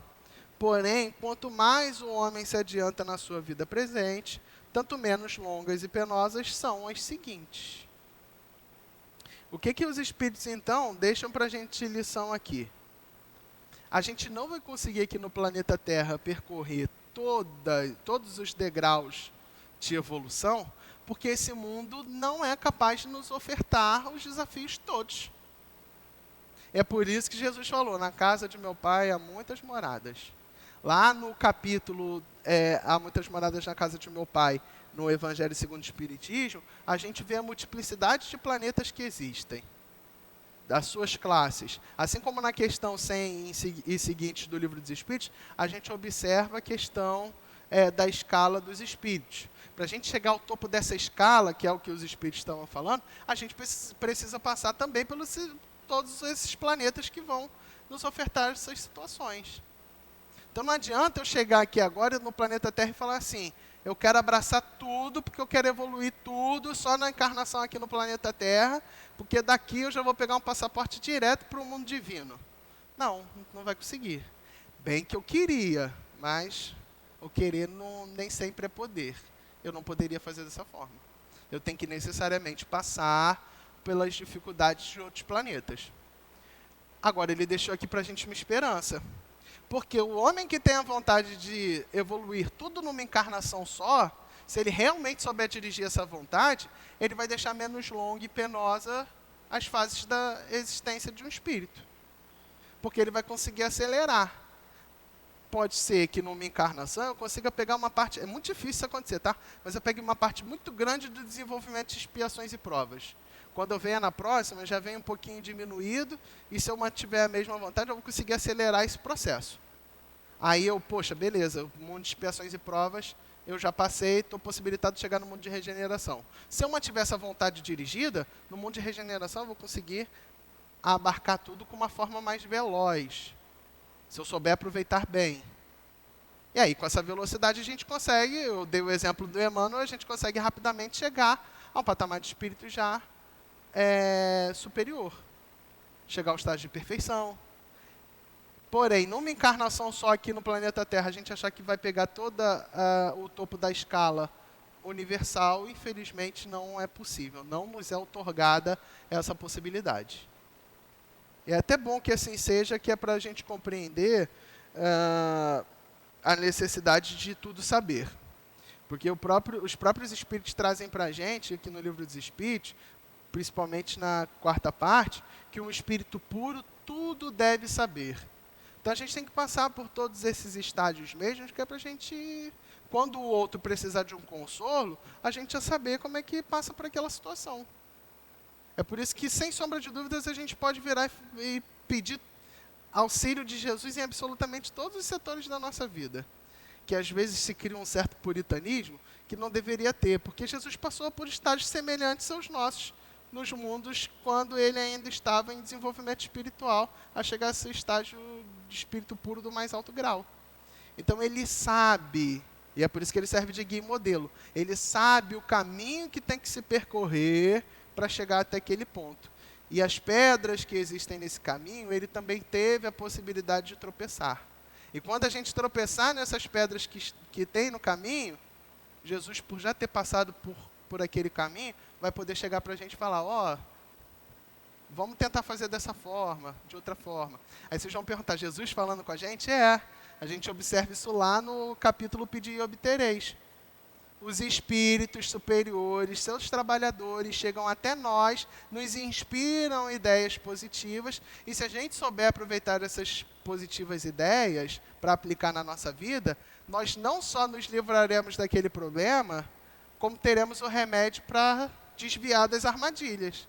Porém, quanto mais o homem se adianta na sua vida presente, tanto menos longas e penosas são as seguintes. O que os espíritos, então, deixam para a gente de lição aqui? A gente não vai conseguir aqui no planeta Terra percorrer todos os degraus de evolução, porque esse mundo não é capaz de nos ofertar os desafios todos. É por isso que Jesus falou, na casa de meu pai há muitas moradas. Lá no capítulo, há muitas moradas na casa de meu pai, no Evangelho segundo o Espiritismo, a gente vê a multiplicidade de planetas que existem, das suas classes. Assim como na questão 100 e seguintes do Livro dos Espíritos, a gente observa a questão da escala dos espíritos. Para a gente chegar ao topo dessa escala, que é o que os espíritos estavam falando, a gente precisa passar também pelos todos esses planetas que vão nos ofertar essas situações. Então não adianta eu chegar aqui agora no planeta Terra e falar assim, eu quero abraçar tudo, porque eu quero evoluir tudo só na encarnação aqui no planeta Terra, porque daqui eu já vou pegar um passaporte direto para o mundo divino. Não, não vai conseguir. Bem que eu queria, mas o querer nem sempre é poder. Eu não poderia fazer dessa forma. Eu tenho que necessariamente passar pelas dificuldades de outros planetas. Agora, ele deixou aqui para a gente uma esperança. Porque o homem que tem a vontade de evoluir tudo numa encarnação só, se ele realmente souber dirigir essa vontade, ele vai deixar menos longa e penosa as fases da existência de um espírito. Porque ele vai conseguir acelerar. Pode ser que numa encarnação eu consiga pegar uma parte, é muito difícil isso acontecer, tá? Mas eu pegue uma parte muito grande do desenvolvimento de expiações e provas. Quando eu venho na próxima, eu já venho um pouquinho diminuído, e se eu mantiver a mesma vontade, eu vou conseguir acelerar esse processo. Aí eu, poxa, beleza, o mundo de expiações e provas, eu já passei, estou possibilitado de chegar no mundo de regeneração. Se eu mantiver essa vontade dirigida, no mundo de regeneração eu vou conseguir abarcar tudo com uma forma mais veloz, se eu souber aproveitar bem. E aí, com essa velocidade, a gente consegue, eu dei o exemplo do Emmanuel, a gente consegue rapidamente chegar a um patamar de espírito já superior. Chegar ao estágio de perfeição. Porém, numa encarnação só aqui no planeta Terra, a gente achar que vai pegar todo o topo da escala universal, infelizmente não é possível. Não nos é outorgada essa possibilidade. E é até bom que assim seja, que é para a gente compreender a necessidade de tudo saber. Porque os próprios Espíritos trazem para a gente, aqui no Livro dos Espíritos, principalmente na 4ª parte, que um espírito puro tudo deve saber. Então a gente tem que passar por todos esses estágios mesmos, que é para a gente, quando o outro precisar de um consolo, a gente já saber como é que passa por aquela situação. É por isso que, sem sombra de dúvidas, a gente pode virar e pedir auxílio de Jesus em absolutamente todos os setores da nossa vida. Que às vezes se cria um certo puritanismo que não deveria ter, porque Jesus passou por estágios semelhantes aos nossos, nos mundos, quando ele ainda estava em desenvolvimento espiritual, a chegar a esse estágio de espírito puro do mais alto grau. Então ele sabe, e é por isso que ele serve de guia e modelo, ele sabe o caminho que tem que se percorrer para chegar até aquele ponto. E as pedras que existem nesse caminho, ele também teve a possibilidade de tropeçar. E quando a gente tropeçar nessas pedras que tem no caminho, Jesus, por já ter passado por aquele caminho, vai poder chegar para a gente e falar, vamos tentar fazer dessa forma, de outra forma. Aí vocês vão perguntar, Jesus falando com a gente? A gente observa isso lá no capítulo Pedi e Obtereis. Os espíritos superiores, seus trabalhadores, chegam até nós, nos inspiram ideias positivas, e se a gente souber aproveitar essas positivas ideias para aplicar na nossa vida, nós não só nos livraremos daquele problema, como teremos o remédio para desviar das armadilhas.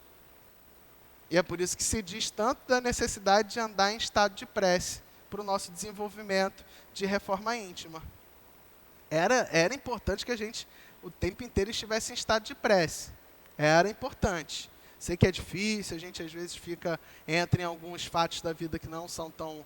E é por isso que se diz tanto da necessidade de andar em estado de prece para o nosso desenvolvimento de reforma íntima. Era importante que a gente, o tempo inteiro, estivesse em estado de prece. Era importante. Sei que é difícil, a gente às vezes entra em alguns fatos da vida que não são tão,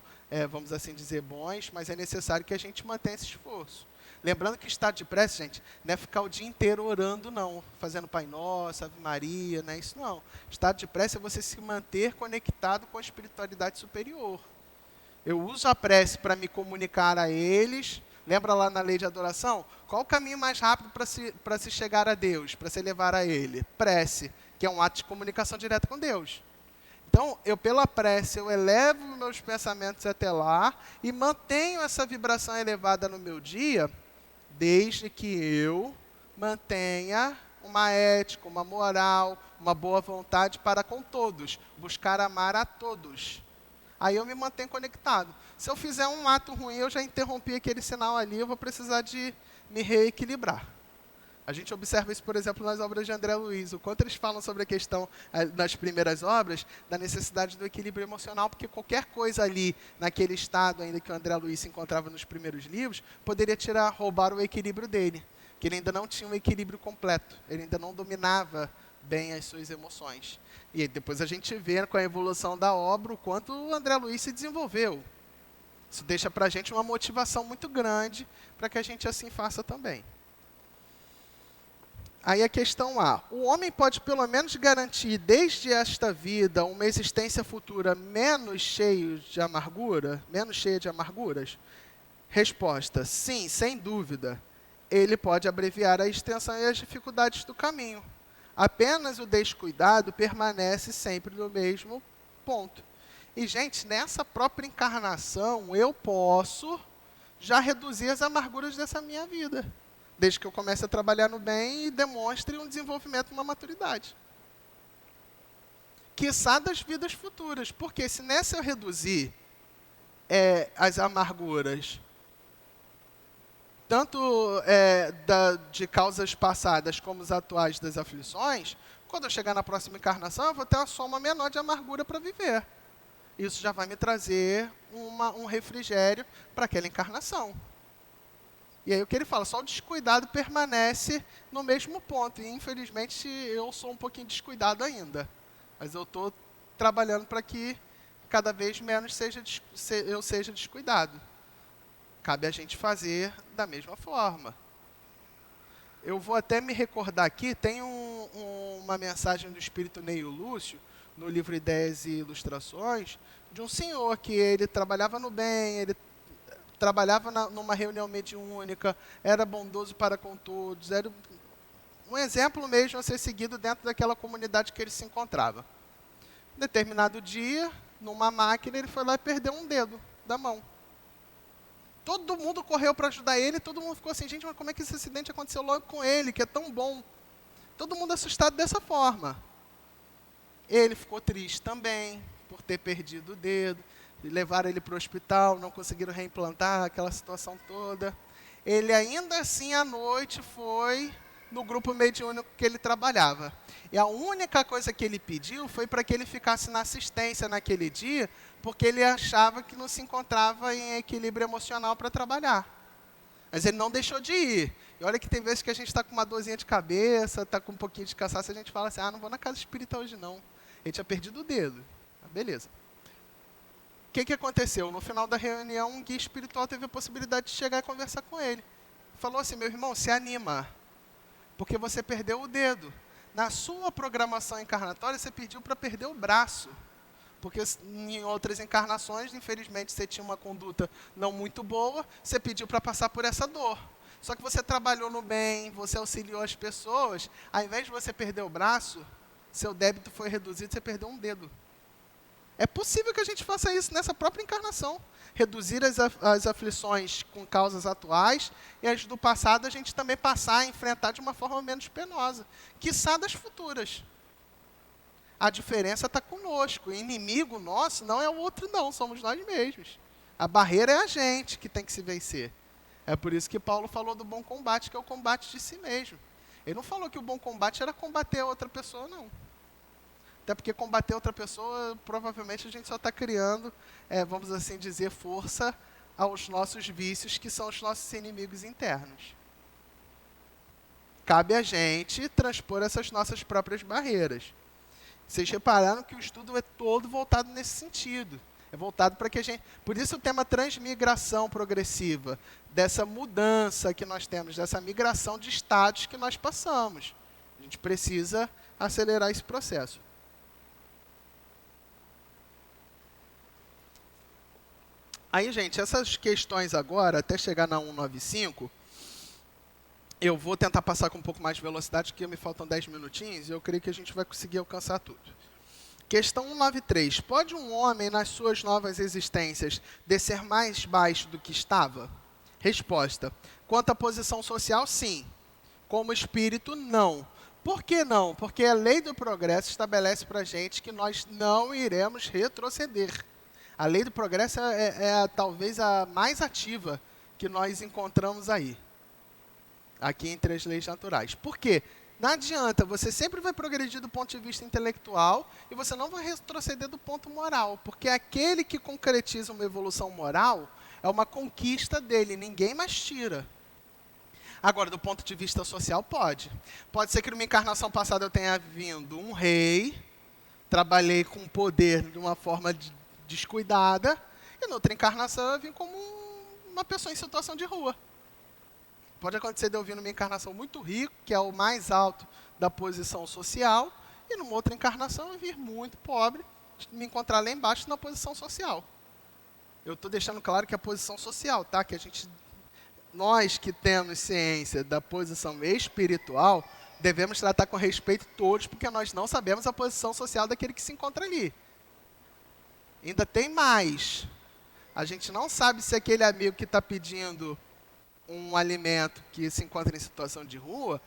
vamos assim dizer, bons, mas é necessário que a gente mantenha esse esforço. Lembrando que estado de prece, gente, não é ficar o dia inteiro orando, não. Fazendo Pai Nosso, Ave Maria, não é isso não. Estado de prece é você se manter conectado com a espiritualidade superior. Eu uso a prece para me comunicar a eles. Lembra lá na lei de adoração? Qual o caminho mais rápido para se chegar a Deus, para se elevar a Ele? Prece, que é um ato de comunicação direta com Deus. Então, pela prece, eu elevo meus pensamentos até lá e mantenho essa vibração elevada no meu dia, desde que eu mantenha uma ética, uma moral, uma boa vontade para com todos, buscar amar a todos. Aí eu me mantenho conectado. Se eu fizer um ato ruim, eu já interrompi aquele sinal ali, eu vou precisar de me reequilibrar. A gente observa isso, por exemplo, nas obras de André Luiz, o quanto eles falam sobre a questão, nas primeiras obras, da necessidade do equilíbrio emocional, porque qualquer coisa ali, naquele estado ainda que o André Luiz se encontrava nos primeiros livros, poderia roubar o equilíbrio dele, que ele ainda não tinha um equilíbrio completo, ele ainda não dominava bem as suas emoções. E aí depois a gente vê com a evolução da obra o quanto o André Luiz se desenvolveu. Isso deixa para a gente uma motivação muito grande para que a gente assim faça também. Aí a questão A. O homem pode pelo menos garantir desde esta vida uma existência futura menos cheia de amarguras? Resposta. Sim, sem dúvida. Ele pode abreviar a extensão e as dificuldades do caminho. Apenas o descuidado permanece sempre no mesmo ponto. E, gente, nessa própria encarnação, eu posso já reduzir as amarguras dessa minha vida. Desde que eu comece a trabalhar no bem e demonstre um desenvolvimento, uma maturidade. Quiçá das vidas futuras. Porque se nessa eu reduzir as amarguras, tanto de causas passadas como as atuais das aflições, quando eu chegar na próxima encarnação, eu vou ter uma soma menor de amargura para viver. Isso já vai me trazer um refrigério para aquela encarnação. E aí o que ele fala, só o descuidado permanece no mesmo ponto. E infelizmente eu sou um pouquinho descuidado ainda. Mas eu estou trabalhando para que cada vez menos eu seja descuidado. Cabe a gente fazer da mesma forma. Eu vou até me recordar aqui, tem uma mensagem do Espírito Neio Lúcio, no livro Ideias e Ilustrações, de um senhor que ele trabalhava no bem, ele trabalhava numa reunião mediúnica, era bondoso para com todos, era um exemplo mesmo a ser seguido dentro daquela comunidade que ele se encontrava. Em determinado dia, numa máquina, ele foi lá e perdeu um dedo da mão. Todo mundo correu para ajudar ele, todo mundo ficou assim, gente, mas como é que esse acidente aconteceu logo com ele, que é tão bom? Todo mundo assustado dessa forma. Ele ficou triste também, por ter perdido o dedo. Levaram ele para o hospital, não conseguiram reimplantar, aquela situação toda. Ele ainda assim, à noite, foi no grupo mediúnico que ele trabalhava. E a única coisa que ele pediu foi para que ele ficasse na assistência naquele dia, porque ele achava que não se encontrava em equilíbrio emocional para trabalhar. Mas ele não deixou de ir. E olha que tem vezes que a gente está com uma dorzinha de cabeça, está com um pouquinho de cansaço, a gente fala assim, não vou na casa espírita hoje não. Ele tinha perdido o dedo. Beleza. O que aconteceu? No final da reunião, um guia espiritual teve a possibilidade de chegar e conversar com ele. Falou assim, meu irmão, se anima, porque você perdeu o dedo. Na sua programação encarnatória, você pediu para perder o braço. Porque em outras encarnações, infelizmente, você tinha uma conduta não muito boa, você pediu para passar por essa dor. Só que você trabalhou no bem, você auxiliou as pessoas, ao invés de você perder o braço, seu débito foi reduzido, você perdeu um dedo. É possível que a gente faça isso nessa própria encarnação. Reduzir as aflições com causas atuais e as do passado a gente também passar a enfrentar de uma forma menos penosa. Quiçá das futuras. A diferença está conosco. O inimigo nosso não é o outro não, somos nós mesmos. A barreira é a gente que tem que se vencer. É por isso que Paulo falou do bom combate, que é o combate de si mesmo. Ele não falou que o bom combate era combater a outra pessoa, não. Até porque combater outra pessoa, provavelmente a gente só está criando, vamos assim dizer, força aos nossos vícios, que são os nossos inimigos internos. Cabe a gente transpor essas nossas próprias barreiras. Vocês repararam que o estudo é todo voltado nesse sentido. É voltado para que a gente... Por isso o tema transmigração progressiva, dessa mudança que nós temos, dessa migração de estados que nós passamos. A gente precisa acelerar esse processo. Aí, gente, essas questões agora, até chegar na 195, eu vou tentar passar com um pouco mais de velocidade, porque me faltam 10 minutinhos, e eu creio que a gente vai conseguir alcançar tudo. Questão 193. Pode um homem, nas suas novas existências, descer mais baixo do que estava? Resposta. Quanto à posição social, sim. Como espírito, não. Por que não? Porque a lei do progresso estabelece para a gente que nós não iremos retroceder. A lei do progresso é talvez a mais ativa que nós encontramos aí. Aqui entre as leis naturais. Por quê? Não adianta, você sempre vai progredir do ponto de vista intelectual e você não vai retroceder do ponto moral. Porque aquele que concretiza uma evolução moral é uma conquista dele, ninguém mais tira. Agora, do ponto de vista social, pode. Pode ser que numa encarnação passada eu tenha vindo um rei, trabalhei com poder de uma forma descuidada, e na outra encarnação eu vim como uma pessoa em situação de rua. Pode acontecer de eu vir numa encarnação muito rico, que é o mais alto da posição social, e numa outra encarnação eu vir muito pobre, me encontrar lá embaixo na posição social. Eu estou deixando claro que a posição social, tá? Que nós que temos ciência da posição espiritual, devemos tratar com respeito todos, porque nós não sabemos a posição social daquele que se encontra ali. Ainda tem mais. A gente não sabe se aquele amigo que está pedindo um alimento que se encontra em situação de rua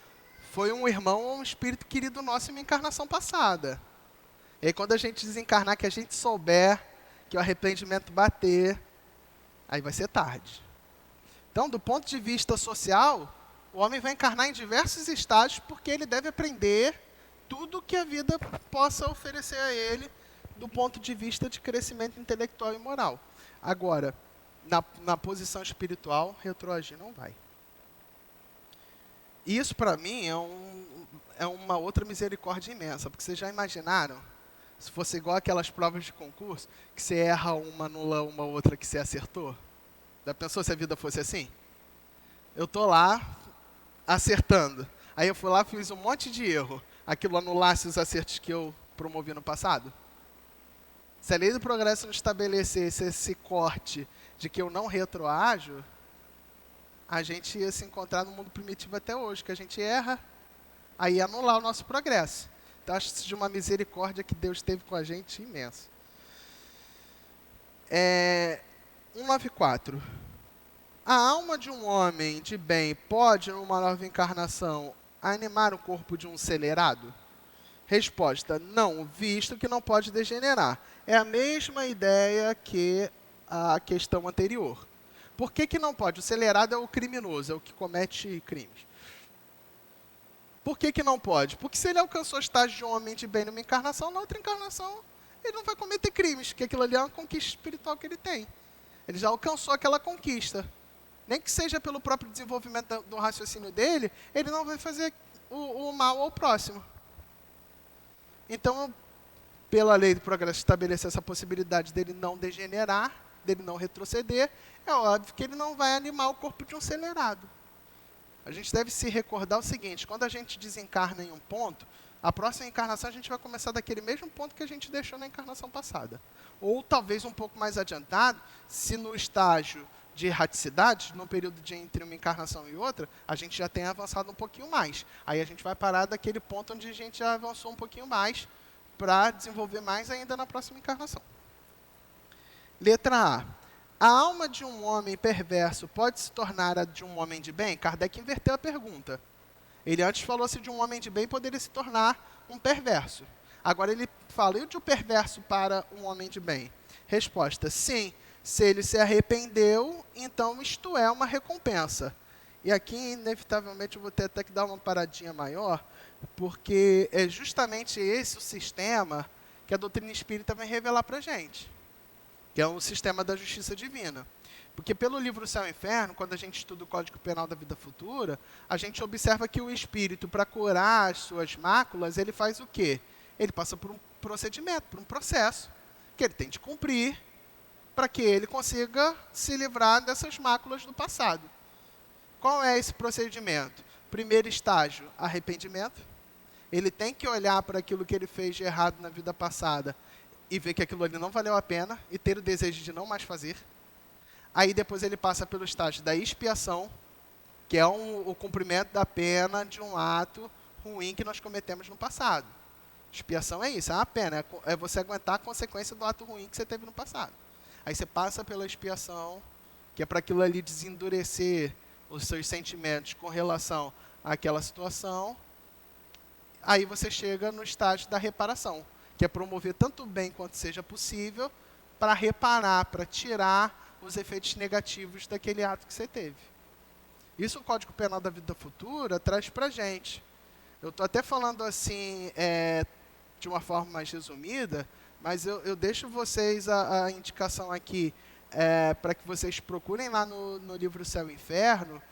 foi um irmão ou um espírito querido nosso em uma encarnação passada. E aí, quando a gente desencarnar, que a gente souber que o arrependimento bater, aí vai ser tarde. Então, do ponto de vista social, o homem vai encarnar em diversos estágios porque ele deve aprender tudo que a vida possa oferecer a ele do ponto de vista de crescimento intelectual e moral. Agora, na posição espiritual, retroagir não vai. Isso, para mim, é uma outra misericórdia imensa, porque vocês já imaginaram, se fosse igual aquelas provas de concurso, que você erra uma, anula uma outra que você acertou? Já pensou se a vida fosse assim? Eu estou lá acertando. Aí eu fui lá e fiz um monte de erro. Aquilo anulasse os acertos que eu promovi no passado? Se a lei do progresso não estabelecesse esse corte de que eu não retroajo, a gente ia se encontrar no mundo primitivo até hoje, que a gente erra, aí ia anular o nosso progresso. Então, acho isso de uma misericórdia que Deus teve com a gente imensa. 194. A alma de um homem de bem pode, numa nova encarnação, animar o corpo de um celerado? Resposta: não, visto que não pode degenerar. É a mesma ideia que a questão anterior. Por que não pode? O celerado é o criminoso, é o que comete crimes. Por que não pode? Porque se ele alcançou o estágio de um homem de bem numa encarnação, na outra encarnação ele não vai cometer crimes, porque aquilo ali é uma conquista espiritual que ele tem. Ele já alcançou aquela conquista. Nem que seja pelo próprio desenvolvimento do raciocínio dele, ele não vai fazer o mal ao próximo. Então, pela lei do progresso, estabelecer essa possibilidade dele não degenerar, dele não retroceder, é óbvio que ele não vai animar o corpo de um celerado. A gente deve se recordar o seguinte: quando a gente desencarna em um ponto, a próxima encarnação a gente vai começar daquele mesmo ponto que a gente deixou na encarnação passada. Ou talvez um pouco mais adiantado, se no estágio de erraticidade, no período entre uma encarnação e outra, a gente já tem avançado um pouquinho mais. Aí a gente vai parar daquele ponto onde a gente já avançou um pouquinho mais, para desenvolver mais ainda na próxima encarnação. Letra A. A alma de um homem perverso pode se tornar a de um homem de bem? Kardec inverteu a pergunta. Ele antes falou se de um homem de bem poderia se tornar um perverso. Agora ele fala, e de um perverso para um homem de bem? Resposta: sim. Se ele se arrependeu, então isto é uma recompensa. E aqui, inevitavelmente, eu vou ter até que dar uma paradinha maior, porque é justamente esse o sistema que a doutrina espírita vai revelar para a gente, que é o sistema da justiça divina. Porque pelo livro Céu e Inferno, quando a gente estuda o Código Penal da Vida Futura, a gente observa que o espírito, para curar as suas máculas, ele faz o quê? Ele passa por um procedimento, por um processo, que ele tem de cumprir, para que ele consiga se livrar dessas máculas do passado. Qual é esse procedimento? Primeiro estágio, arrependimento. Ele tem que olhar para aquilo que ele fez de errado na vida passada e ver que aquilo ali não valeu a pena e ter o desejo de não mais fazer. Aí depois ele passa pelo estágio da expiação, que é o cumprimento da pena de um ato ruim que nós cometemos no passado. Expiação é isso, é uma pena, é você aguentar a consequência do ato ruim que você teve no passado. Aí você passa pela expiação, que é para aquilo ali desendurecer os seus sentimentos com relação àquela situação. Aí você chega no estágio da reparação, que é promover tanto o bem quanto seja possível para reparar, para tirar os efeitos negativos daquele ato que você teve. Isso o Código Penal da Vida Futura traz para a gente. Eu estou até falando assim, de uma forma mais resumida, mas eu deixo vocês a indicação aqui para que vocês procurem lá no livro Céu e Inferno,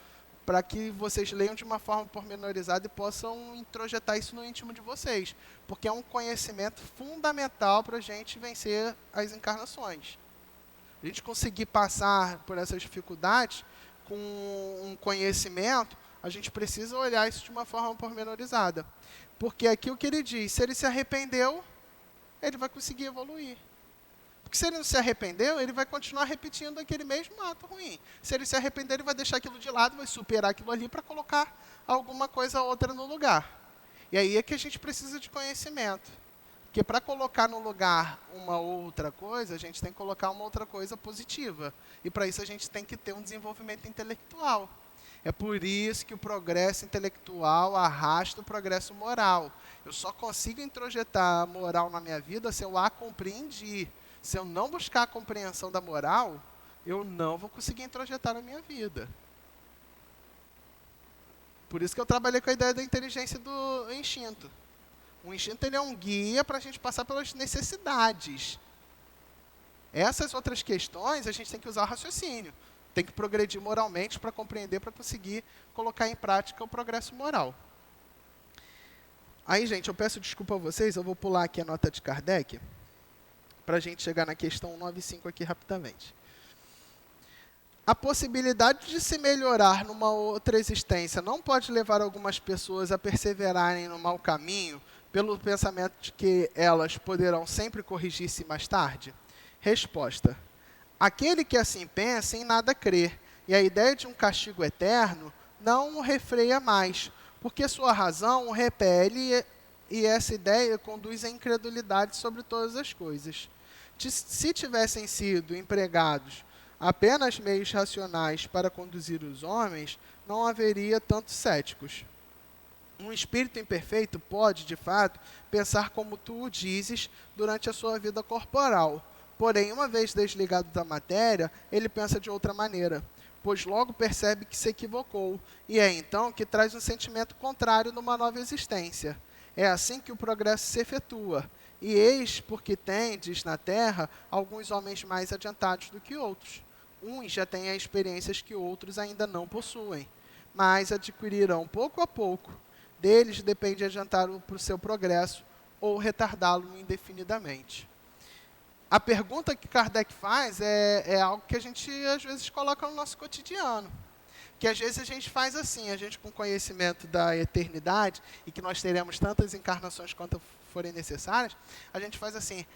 para que vocês leiam de uma forma pormenorizada e possam introjetar isso no íntimo de vocês, porque é um conhecimento fundamental para a gente vencer as encarnações. a gente conseguir passar por essas dificuldades com um conhecimento, a gente precisa olhar isso de uma forma pormenorizada. Porque aqui o que ele diz, se ele se arrependeu, ele vai conseguir evoluir. Porque se ele não se arrependeu, ele vai continuar repetindo aquele mesmo ato ruim. Se ele se arrepender, ele vai deixar aquilo de lado, vai superar aquilo ali para colocar alguma coisa outra no lugar. E aí é que a gente precisa de conhecimento. Porque para colocar no lugar uma outra coisa, a gente tem que colocar uma outra coisa positiva. E para isso a gente tem que ter um desenvolvimento intelectual. É por isso que o progresso intelectual arrasta o progresso moral. Eu só consigo introjetar a moral na minha vida se eu a compreendi. Se eu não buscar a compreensão da moral, eu não vou conseguir introjetar na minha vida. Por isso que eu trabalhei com a ideia da inteligência do instinto. O instinto ele é um guia para a gente passar pelas necessidades. Essas outras questões, a gente tem que usar o raciocínio. Tem que progredir moralmente para compreender, para conseguir colocar em prática o progresso moral. Aí, gente, eu peço desculpa a vocês, eu vou pular aqui a nota de Kardec, para a gente chegar na questão 195 aqui rapidamente. A possibilidade de se melhorar numa outra existência não pode levar algumas pessoas a perseverarem no mau caminho pelo pensamento de que elas poderão sempre corrigir-se mais tarde? Resposta. Aquele que assim pensa em nada crê, e a ideia de um castigo eterno não o refreia mais, porque sua razão o repele e essa ideia conduz à incredulidade sobre todas as coisas. Se tivessem sido empregados apenas meios racionais para conduzir os homens, não haveria tantos céticos. Um espírito imperfeito pode, de fato, pensar como tu o dizes durante a sua vida corporal. Porém, uma vez desligado da matéria, ele pensa de outra maneira, pois logo percebe que se equivocou, e é então que traz um sentimento contrário numa nova existência. É assim que o progresso se efetua. E eis porque tendes na terra alguns homens mais adiantados do que outros. Uns já têm experiências que outros ainda não possuem, mas adquirirão pouco a pouco. Deles depende adiantá-lo para o seu progresso ou retardá-lo indefinidamente. A pergunta que Kardec faz é algo que a gente às vezes coloca no nosso cotidiano. Que às vezes a gente faz assim, a gente com conhecimento da eternidade, e que nós teremos tantas encarnações quanto forem necessárias, a gente faz assim,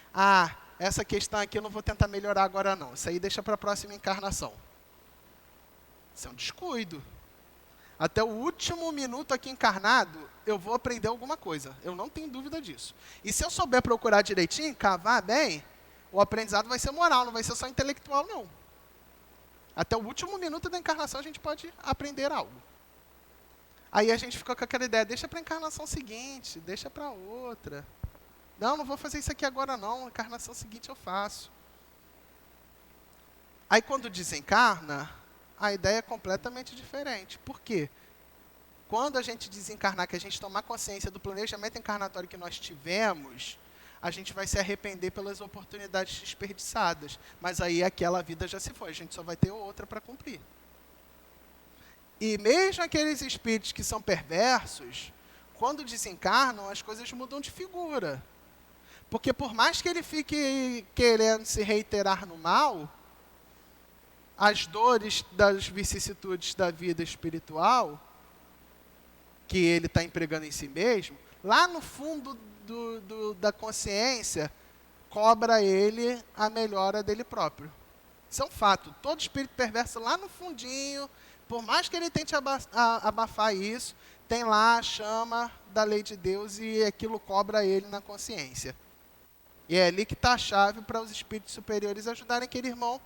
essa questão aqui eu não vou tentar melhorar agora não, isso aí deixa para a próxima encarnação. Isso é um descuido. Até o último minuto aqui encarnado, eu vou aprender alguma coisa, eu não tenho dúvida disso. E se eu souber procurar direitinho, cavar bem, o aprendizado vai ser moral, não vai ser só intelectual não. Até o último minuto da encarnação a gente pode aprender algo. Aí a gente fica com aquela ideia, deixa para a encarnação seguinte, deixa para outra. Não vou fazer isso aqui agora não, na encarnação seguinte eu faço. Aí quando desencarna, a ideia é completamente diferente. Por quê? Quando a gente desencarnar, que a gente tomar consciência do planejamento encarnatório que nós tivemos, a gente vai se arrepender pelas oportunidades desperdiçadas. Mas aí aquela vida já se foi, a gente só vai ter outra para cumprir. E mesmo aqueles espíritos que são perversos, quando desencarnam, as coisas mudam de figura. Porque por mais que ele fique querendo se reiterar no mal, as dores das vicissitudes da vida espiritual, que ele está empregando em si mesmo, lá no fundo da consciência, cobra ele a melhora dele próprio. Isso é um fato. Todo espírito perverso lá no fundinho, por mais que ele tente abafar isso, tem lá a chama da lei de Deus e aquilo cobra ele na consciência. E é ali que está a chave para os espíritos superiores ajudarem aquele irmão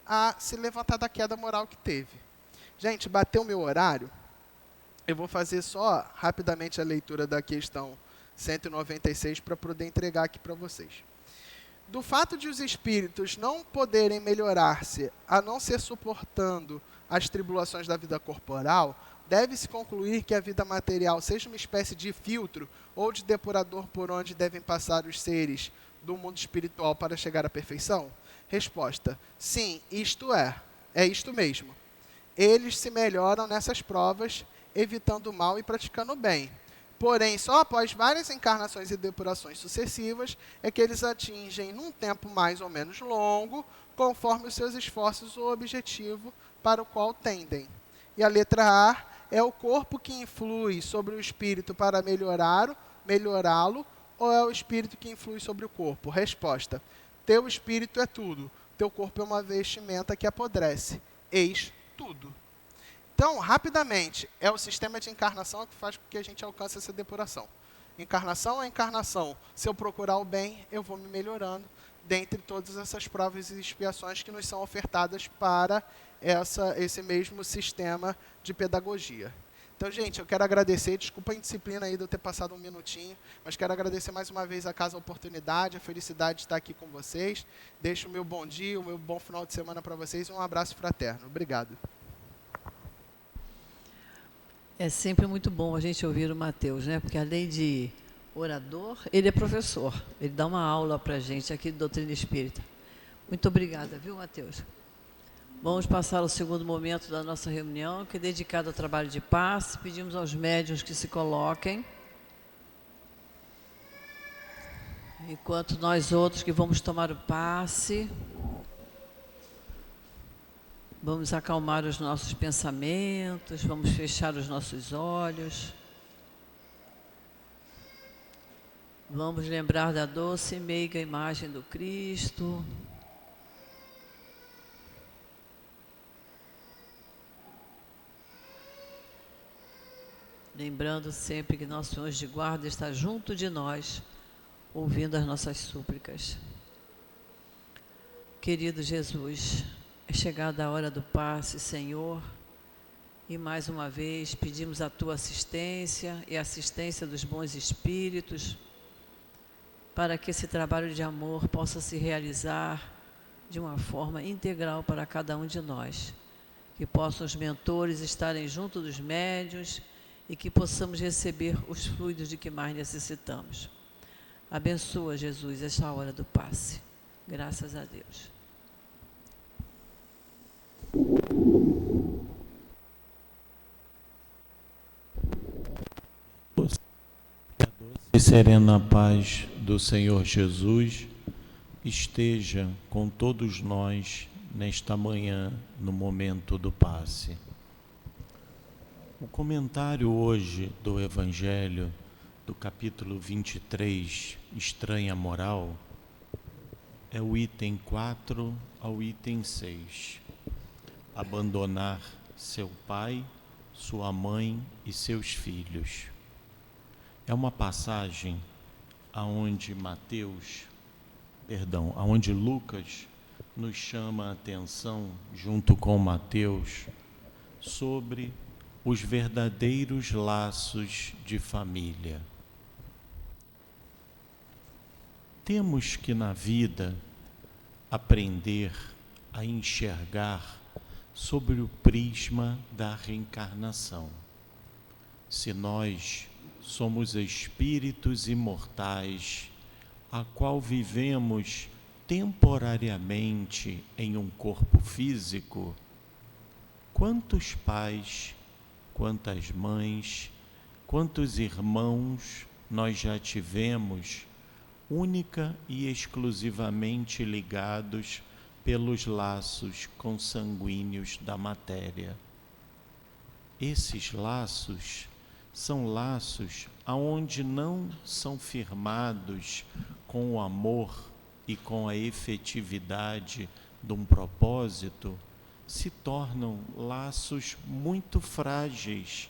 a se levantar da queda moral que teve. Gente, bateu o meu horário. Eu vou fazer só rapidamente a leitura da questão 196 para poder entregar aqui para vocês. Do fato de os espíritos não poderem melhorar-se, a não ser suportando as tribulações da vida corporal, deve-se concluir que a vida material seja uma espécie de filtro ou de depurador por onde devem passar os seres do mundo espiritual para chegar à perfeição? Resposta: sim, isto é isto mesmo. Eles se melhoram nessas provas, evitando o mal e praticando o bem. Porém, só após várias encarnações e depurações sucessivas é que eles atingem, num tempo mais ou menos longo, conforme os seus esforços ou objetivo para o qual tendem. E a letra A é o corpo que influi sobre o espírito para melhorá-lo, ou é o espírito que influi sobre o corpo? Resposta: teu espírito é tudo, teu corpo é uma vestimenta que apodrece. Eis tudo. Então, rapidamente, é o sistema de encarnação que faz com que a gente alcance essa depuração. Encarnação é encarnação. Se eu procurar o bem, eu vou me melhorando, dentre todas essas provas e expiações que nos são ofertadas para esse mesmo sistema de pedagogia. Então, gente, eu quero agradecer, desculpa a indisciplina aí de eu ter passado um minutinho, mas quero agradecer mais uma vez a casa a oportunidade, a felicidade de estar aqui com vocês. Deixo o meu bom dia, o meu bom final de semana para vocês e um abraço fraterno. Obrigado. É sempre muito bom a gente ouvir o Mateus, né? Porque além de orador, ele é professor. Ele dá uma aula para a gente aqui de doutrina espírita. Muito obrigada, viu, Mateus? Vamos passar ao segundo momento da nossa reunião, que é dedicado ao trabalho de passe. Pedimos aos médiuns que se coloquem. Enquanto nós outros que vamos tomar o passe, vamos acalmar os nossos pensamentos, vamos fechar os nossos olhos. Vamos lembrar da doce e meiga imagem do Cristo. Lembrando sempre que nosso anjo de guarda está junto de nós, ouvindo as nossas súplicas. Querido Jesus, é chegada a hora do passe, Senhor, e mais uma vez pedimos a Tua assistência e a assistência dos bons espíritos, para que esse trabalho de amor possa se realizar de uma forma integral para cada um de nós. Que possam os mentores estarem junto dos médiuns e que possamos receber os fluidos de que mais necessitamos. Abençoa, Jesus, esta hora do passe. Graças a Deus. E serena paz do Senhor Jesus esteja com todos nós nesta manhã, no momento do passe. O comentário hoje do Evangelho, do capítulo 23, Estranha Moral, é o item 4 ao item 6. Abandonar seu pai, sua mãe e seus filhos. É uma passagem aonde aonde Lucas nos chama a atenção, junto com Mateus, sobre os verdadeiros laços de família. Temos que, na vida, aprender a enxergar sobre o prisma da reencarnação. Se nós somos espíritos imortais, a qual vivemos temporariamente em um corpo físico, quantos pais, quantas mães, quantos irmãos nós já tivemos, única e exclusivamente ligados pelos laços consanguíneos da matéria. Esses laços são laços aonde não são firmados com o amor e com a efetividade de um propósito, se tornam laços muito frágeis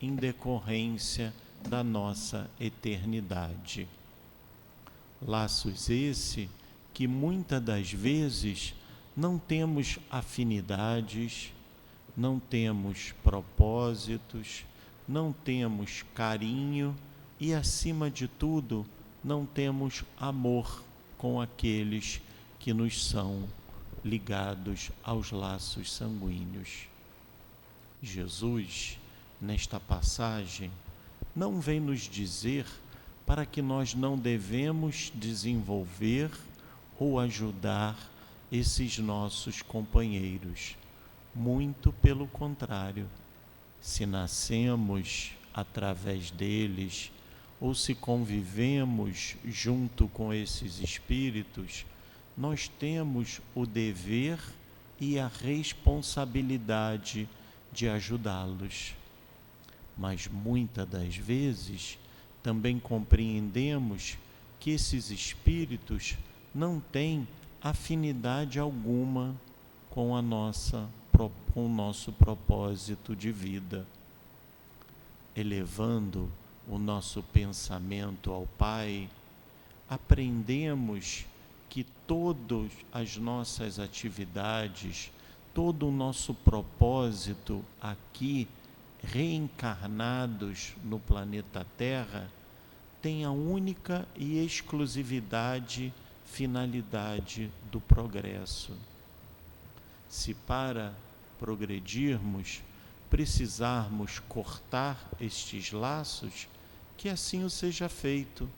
em decorrência da nossa eternidade. Laços esse que muitas das vezes não temos afinidades, não temos propósitos, não temos carinho e, acima de tudo, não temos amor com aqueles que nos são ligados aos laços sanguíneos. Jesus, nesta passagem, não vem nos dizer para que nós não devemos desenvolver ou ajudar esses nossos companheiros. Muito pelo contrário. Se nascemos através deles ou se convivemos junto com esses espíritos, nós temos o dever e a responsabilidade de ajudá-los. Mas muitas das vezes também compreendemos que esses espíritos não têm afinidade alguma com o nosso propósito de vida. Elevando o nosso pensamento ao Pai, aprendemos que todas as nossas atividades, todo o nosso propósito aqui, reencarnados no planeta Terra, tem a única e exclusividade finalidade do progresso. Se para progredirmos precisarmos cortar estes laços, que assim o seja feito.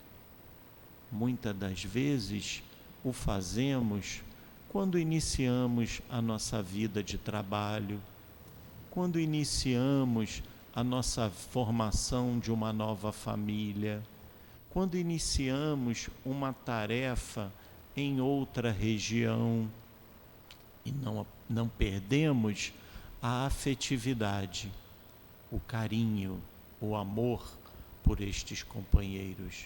Muitas das vezes o fazemos quando iniciamos a nossa vida de trabalho, quando iniciamos a nossa formação de uma nova família, quando iniciamos uma tarefa em outra região, e não perdemos a afetividade, o carinho, o amor por estes companheiros,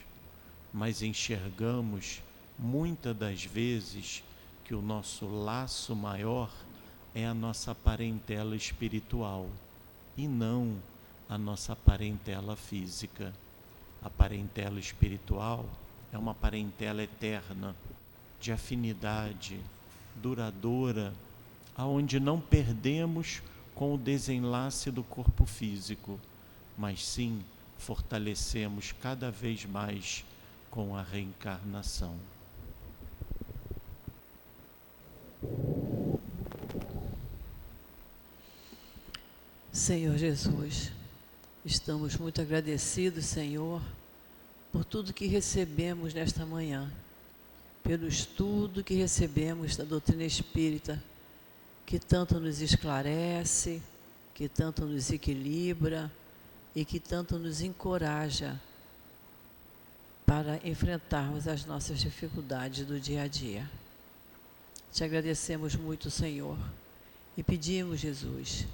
mas enxergamos muitas das vezes que o nosso laço maior é a nossa parentela espiritual e não a nossa parentela física. A parentela espiritual é uma parentela eterna, de afinidade, duradoura, aonde não perdemos com o desenlace do corpo físico, mas sim fortalecemos cada vez mais com a reencarnação. Senhor Jesus, estamos muito agradecidos, Senhor, por tudo que recebemos nesta manhã, pelo estudo que recebemos da doutrina espírita, que tanto nos esclarece, que tanto nos equilibra e que tanto nos encoraja para enfrentarmos as nossas dificuldades do dia a dia. Te agradecemos muito, Senhor, e pedimos, Jesus,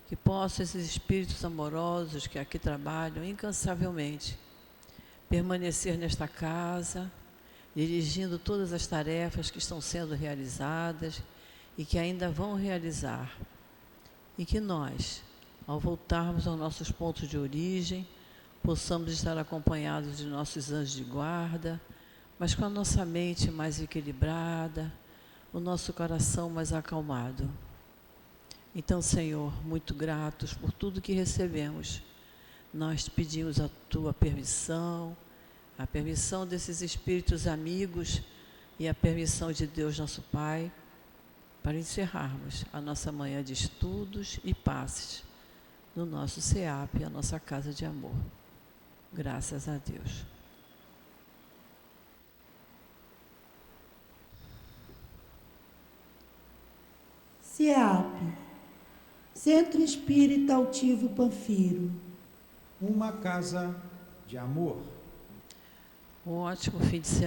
que possam esses espíritos amorosos que aqui trabalham incansavelmente permanecer nesta casa, dirigindo todas as tarefas que estão sendo realizadas e que ainda vão realizar. E que nós, ao voltarmos aos nossos pontos de origem, possamos estar acompanhados de nossos anjos de guarda, mas com a nossa mente mais equilibrada, o nosso coração mais acalmado. Então, Senhor, muito gratos por tudo que recebemos, nós te pedimos a Tua permissão, a permissão desses espíritos amigos e a permissão de Deus, nosso Pai, para encerrarmos a nossa manhã de estudos e passes no nosso SEAP, a nossa casa de amor. Graças a Deus. SEAP, Centro Espírita Altivo Panfiro. Uma casa de amor. Um ótimo fim de semana.